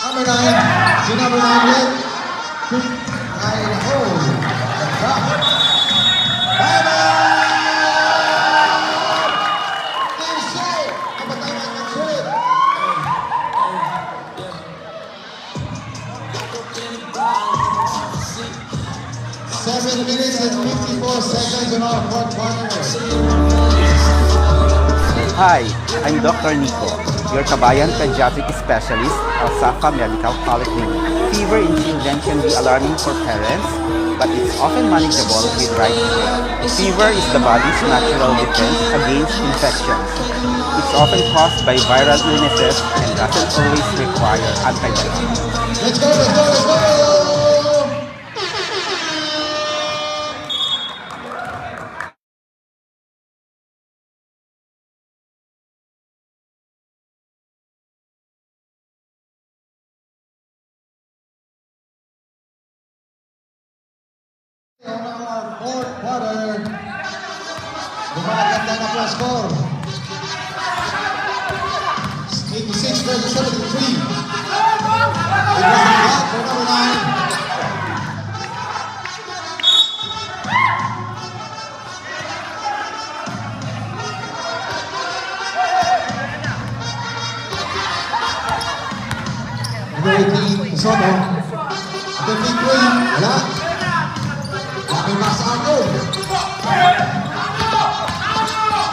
Number 9. Si number 9 yun. Ay, nako. Ganda. Bye-bye! Team shoot! Kapatay na ang shoot. Seven minutes and 54 seconds in our fourth quarter. Hi, I'm Dr. Nico, your Kabayan Pediatric Specialist, Alsafa Medical Polyclinic. Fever in children can be alarming for parents, but it's often manageable with right care. Fever is the body's natural defense against infections. It's often caused by viral illnesses and doesn't always require antibiotics. Let's go, let's go, let's go! On our fourth quarter, gumaganda na po ang score. 86 versus 73. It was a block for number 9. Number 18, Soto. The big three, wala. May Masako.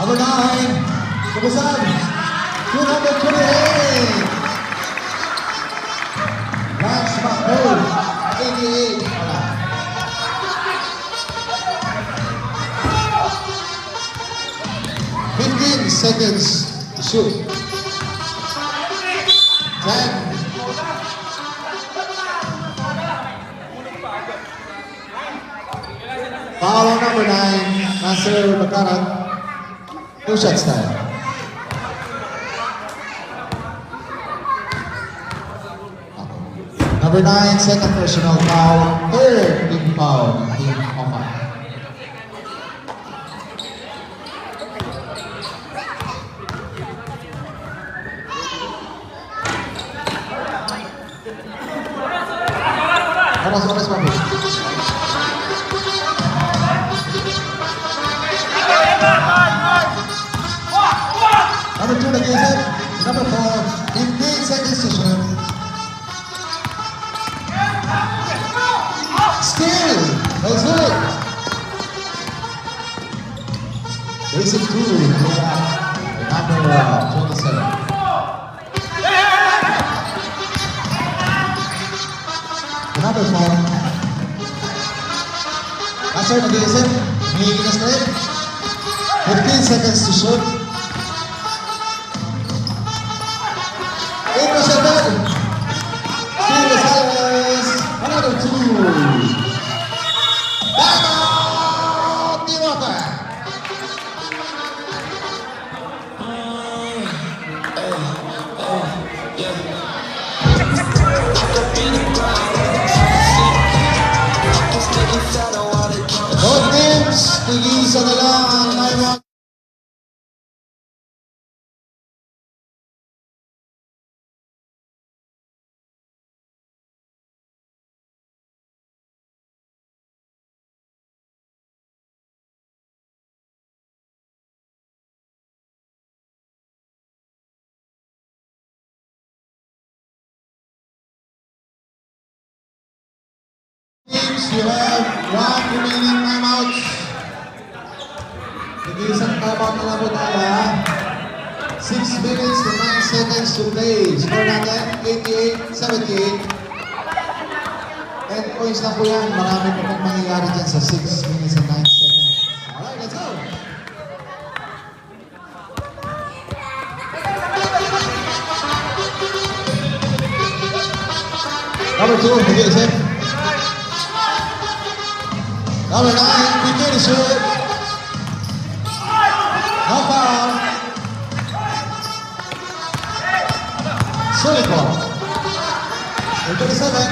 Number 9, Kabusan. 228. Lance Macron, 88. Wala. Seconds to shoot. 10. Foul on number 9, Nasser Bakarat. 2 shots time. Number 9, second personal foul. Third team foul, Team Oman. Oras, Mami. Joseph. Number 4, 15 seconds to shoot. Still, let's do it. Basic 2, number 27. Number 4. Passer, nag-iisip. Hihigit na straight. 15 seconds to shoot. 8 to 7. Still Gonzalez. Another 2. Back out! Tinote. Both teams, tig-isa na lang ang naiwan. Teams, you have 1 remaining timeouts. Nag-iisang timeout na lang po tayo ha. 6 minutes to 9 seconds to play. Score natin, 88-78. 10 points na po yan. Marami po pong mangyayari dyan sa 6 minutes and 9 seconds. Alright, let's go! Number 2, nag-iisip. Number 9, begin to shoot. No foul. Solid ball. Number 27.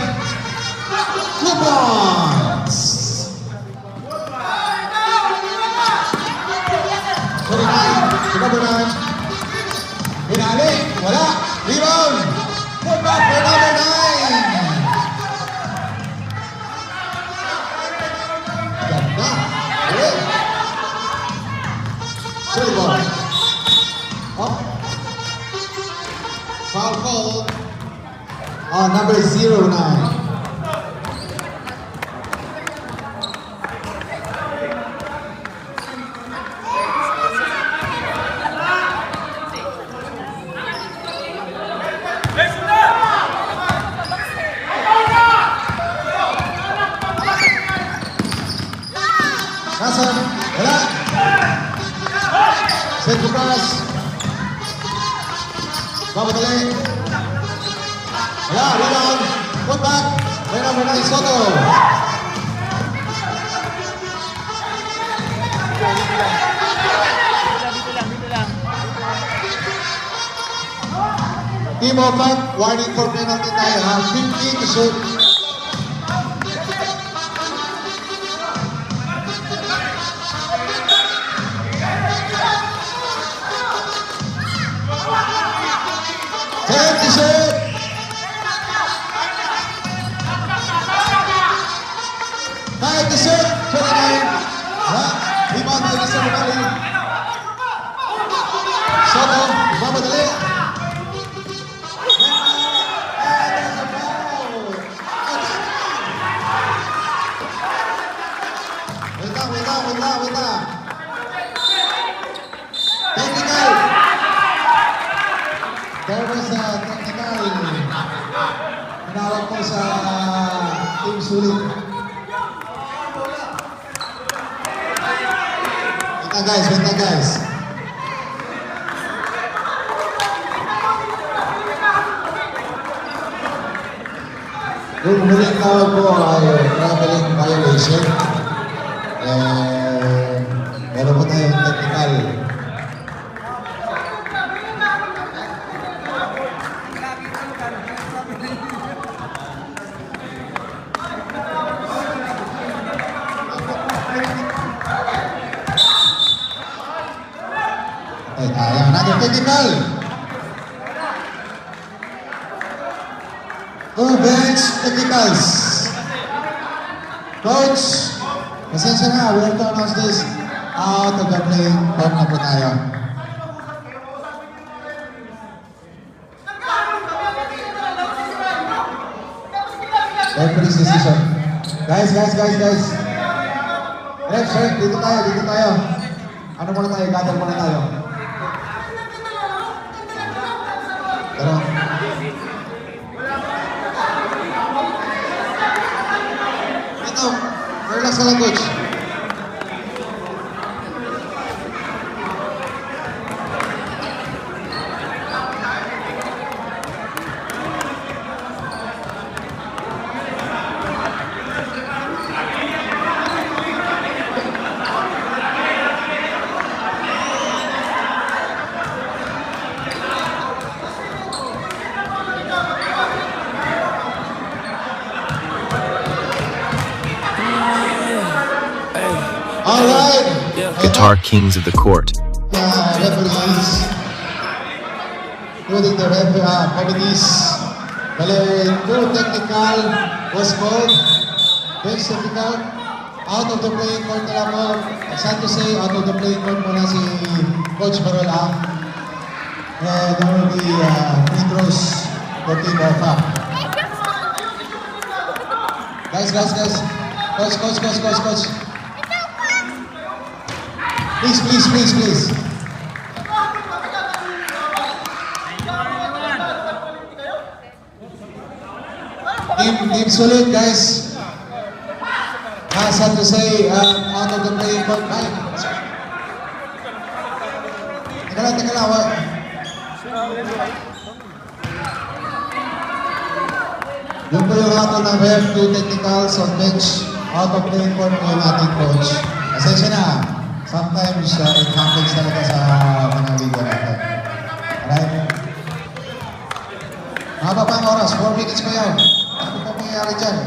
2 points. 29 to number 9. Pinali. Wala. Rebound. Put back for number 9. Ganda. Okay. Solid ball. Up. Foul call. Number 09. Nasaan? Wala. Set to pass. Babadali. Wala. Rebound. Put back. May number 9, Soto. Team open. Warning for penalty tayo ha. 15 to shoot. Kahit t-shirt, 29. Ha? Rebound tayo sa Rumali. Soto, mamadali. Wait lang. Technical. There was a technical. Tinawag ko sa team sulit. Wait na guys. Yung huling tawag ko ay traveling violation. Meron po tayong technical. Another technical. Two bench technicals. Coach, pasensya na, we have to announce this out of the playing. Huwag na po tayo. Referee's decision. Guys. Ref, dito tayo. Ano muna tayo? Gather muna tayo. Tara. Ito, relax ka lang, coach. All right. Guitar kings of the court. Referees, including the committees, no technical was called. Bench technical. Out of the playing court na lang mo. Sad to say, out of the playing court muna si Coach Barola. And there will be free throws for Team Ofa. Guys. Coach. Please. Team Sulit, guys. Sad to say, out of the playing court. Teka lang. Yung po yung hatol ng ref, 2 technicals on bench, out of playing court po yung ating coach. Asensya na. Sometimes it happens talaga sa mga liga natin. Alright? Mahaba pa ang oras, 4 minutes pa yan. Ano pa mangyayari dyan?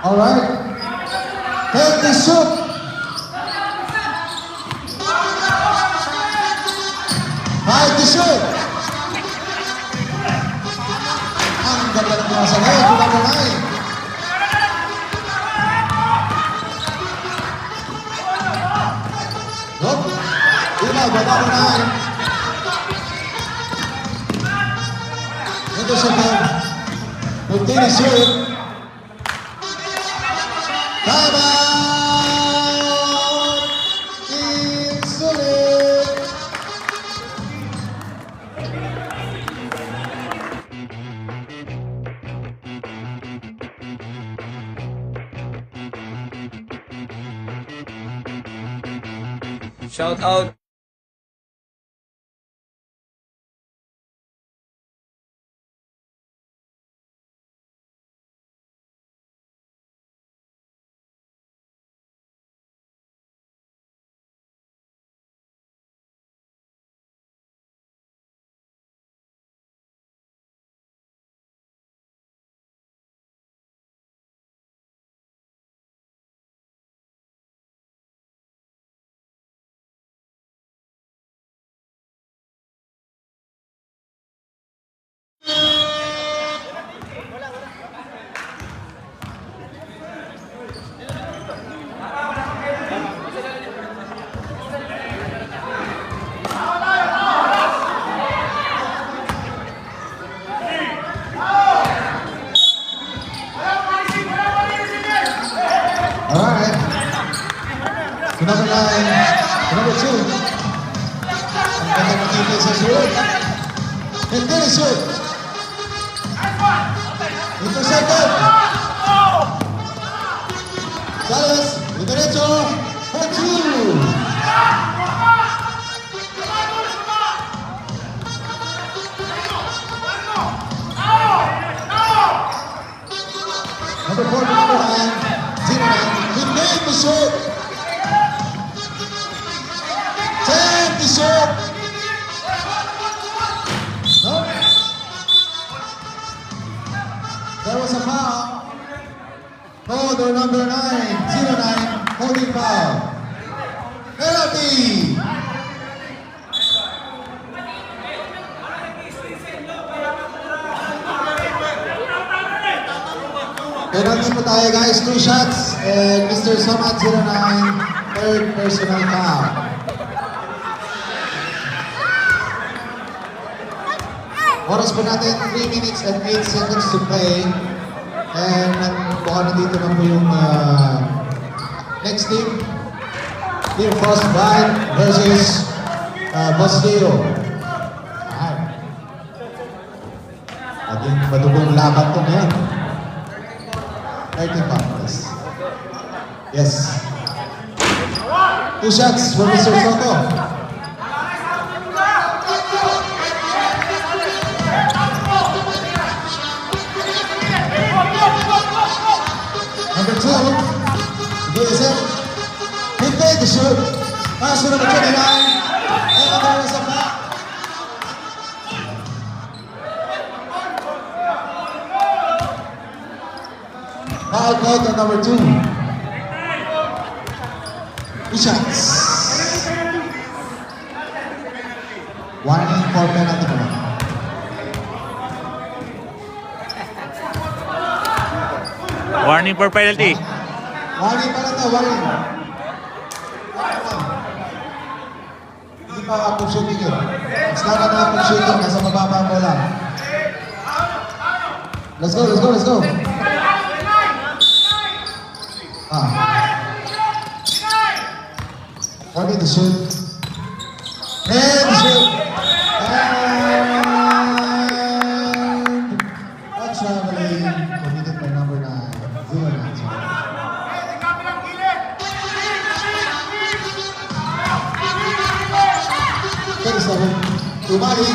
Alright? Take the shoot! The shoot! Ang ganda ng pinasa ngayon, number 9. Look, number 9. Ito siya game. Continue shoot. Time out! Team Sulit! Shout out. Alright. Number 9, number 2. Ang ganda ng team sa shoot. And then shoot. Intercepted. Salas, diretso. For 2. Number 4, number 9. 0-9. He made the shot. 10 the shot. No. There was a foul. Holder number 9, 0-9, holding foul. Penalty. Penalty po tayo guys, 2 shots. And Mr. Samad 09, third personal foul. Oras po natin, 3 minutes and 8 seconds to play. And mukhang nandito na po yung next team. Team Frostbite versus Boss Leo. Ating madugong laban to ngayon. 30 pounds. Yes. 2 shots for Mr. Soto. Number 2. Good is it? He made the shoot. Pass to number 29. And there is a foul. Foul called on number 2. 2 shots. Warning for penalty po. Warning for penalty. Warning pala to, warning. Hindi pa ako shooting yun. Mas lang na ako shooting, nasa mababa mo lang. Let's go, let's go, let's go. Warning to shoot. And shoot. And that's traveling. Committed by number 9. 09. 37. Tumali.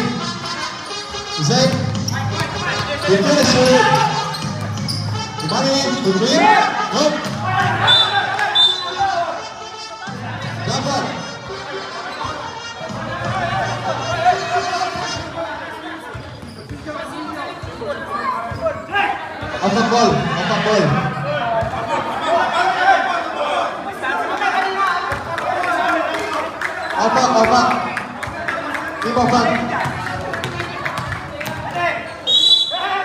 Zek. We finish it. Tumali. Between. Nope. Dapat. Opak ball. Opak ball. Opak, opak. Keep opak.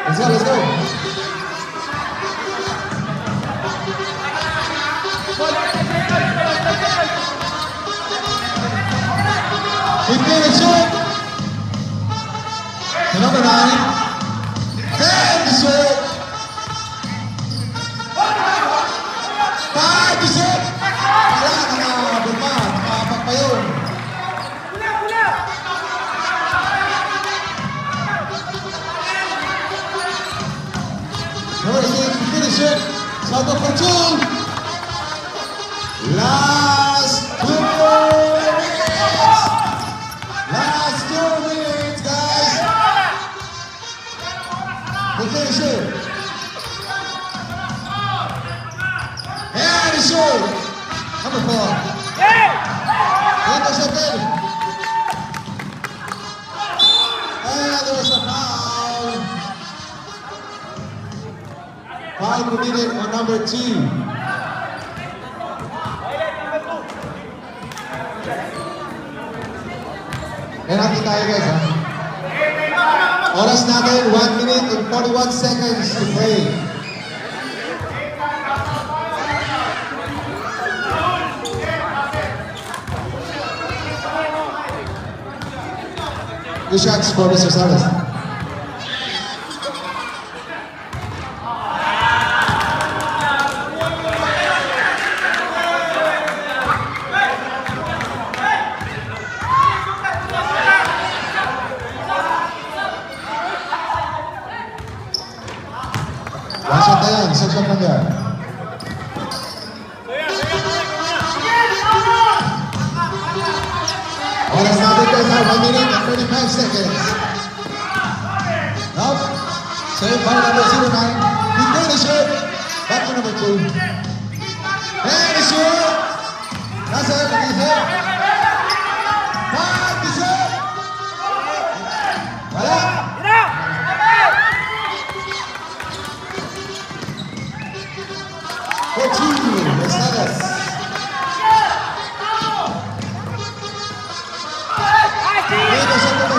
Let's go, let's go. He finished it. The number 9. And the shoot. 5 to shoot. Wala ka na, Bulma. Nakapak pa yun. Number 6, he finished it. Soto for 2. Last 2 minutes. Last 2 minutes, guys. He finished it. And the shoot. Number 4. Intercepted. And there was a foul. Foul committed on number 2. Penalty tayo guys ha. Oras natin 1 minute and 41 seconds to play. Two shots for Mr. Salas. One shot na yan, isang shot lang yan. Oras natin guys ha, 1 minute and 35 seconds. Nope. Save by number 09. He finished it. Back to number 2. And the shoot. That's it, he's hit. 5 to shoot. Wala. For 2, Mercedes. Dito sa Soto.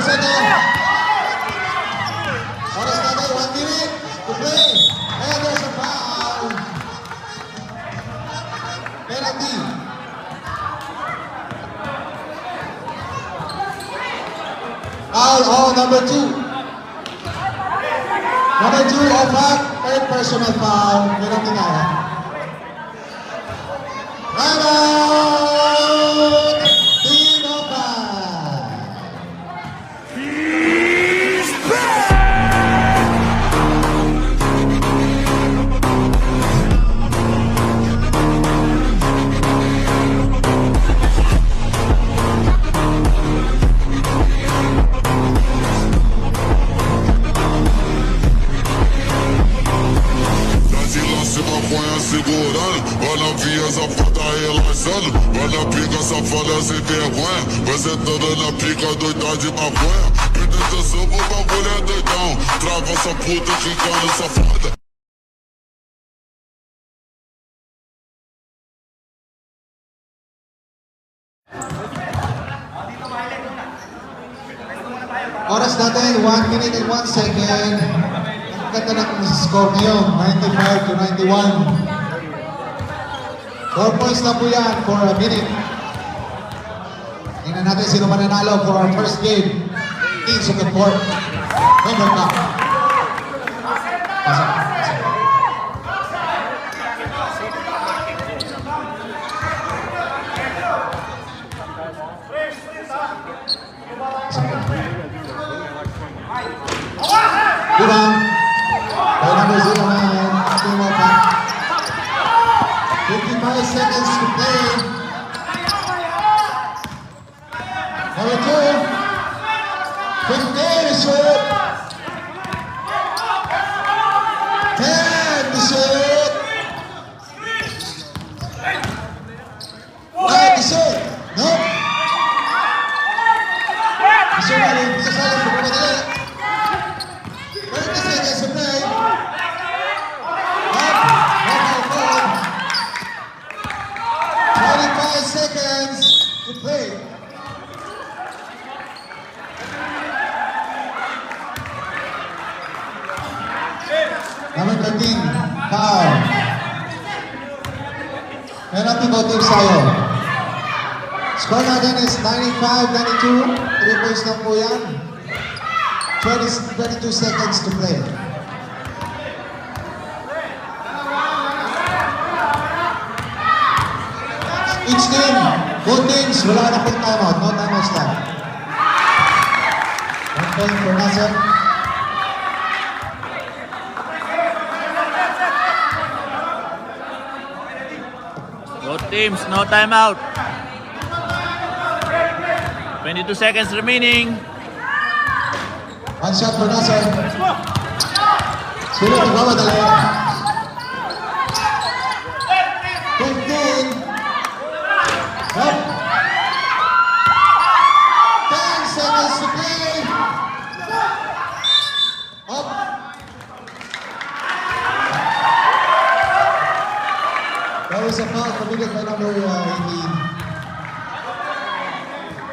Oras natin, 1 minute to play. And there's a foul. Foul on number 2. Number 2, Opak, third personal foul. Yun ang tinaya. Time out! Team Opak! Maconha segurando, vai novinha safada relaxando, vai na pica safada sem vergonha, vai sentando na pica doida de maconha. Presta atenção que o bagulho é doidão, trava essa puta ficando safada. Oras natin, 1 minute and 1 second. Ang ganda ng score ngayon, 95 to 91. 4 points lang po yan for a minute. Tingnan natin sino mananalo for our first game. Kings of the Court. Member Cup. Pasok. Rebound. By number 09, Team Opak. 55 seconds to play. Number 2. 15 to shoot. 10 to shoot. 9 to shoot. Nope. Shoot natin. Sasalang po madali. 30 seconds to play. Up. 25 seconds to play. Number 13, foul. Penalty po team sa'yo. Score natin is 95-92. 3 points lang po yan. 22 seconds to play. Each team, both teams, wala na pong timeout. No timeout stop. 1 point for Nasser. Both teams, no timeout. 22 seconds remaining. 1 shot for Nasser. Sunod, nagmamadali. 15. Up. 10 seconds to play. Up. That was a foul committed by number 18.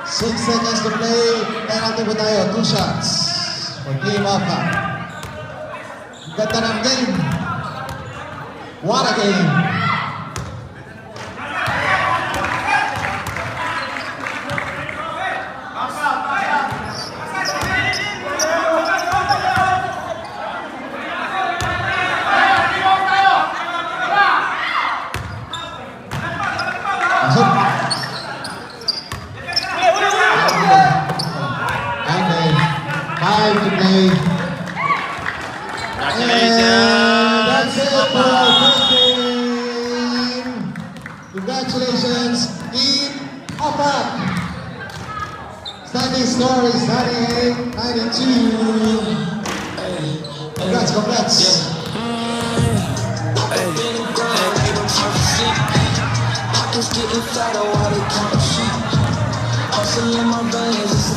6 seconds to play. Penalty po tayo. 2 shots for Team Opak. Ganda ng game. What a game. Pasok. Okay. 5 to play. And that's it for our first game. Congratulations, Team Opak. Standing score is 98-92. Congrats. Getting fatter while they count sheep. Hustle in my veins, it's a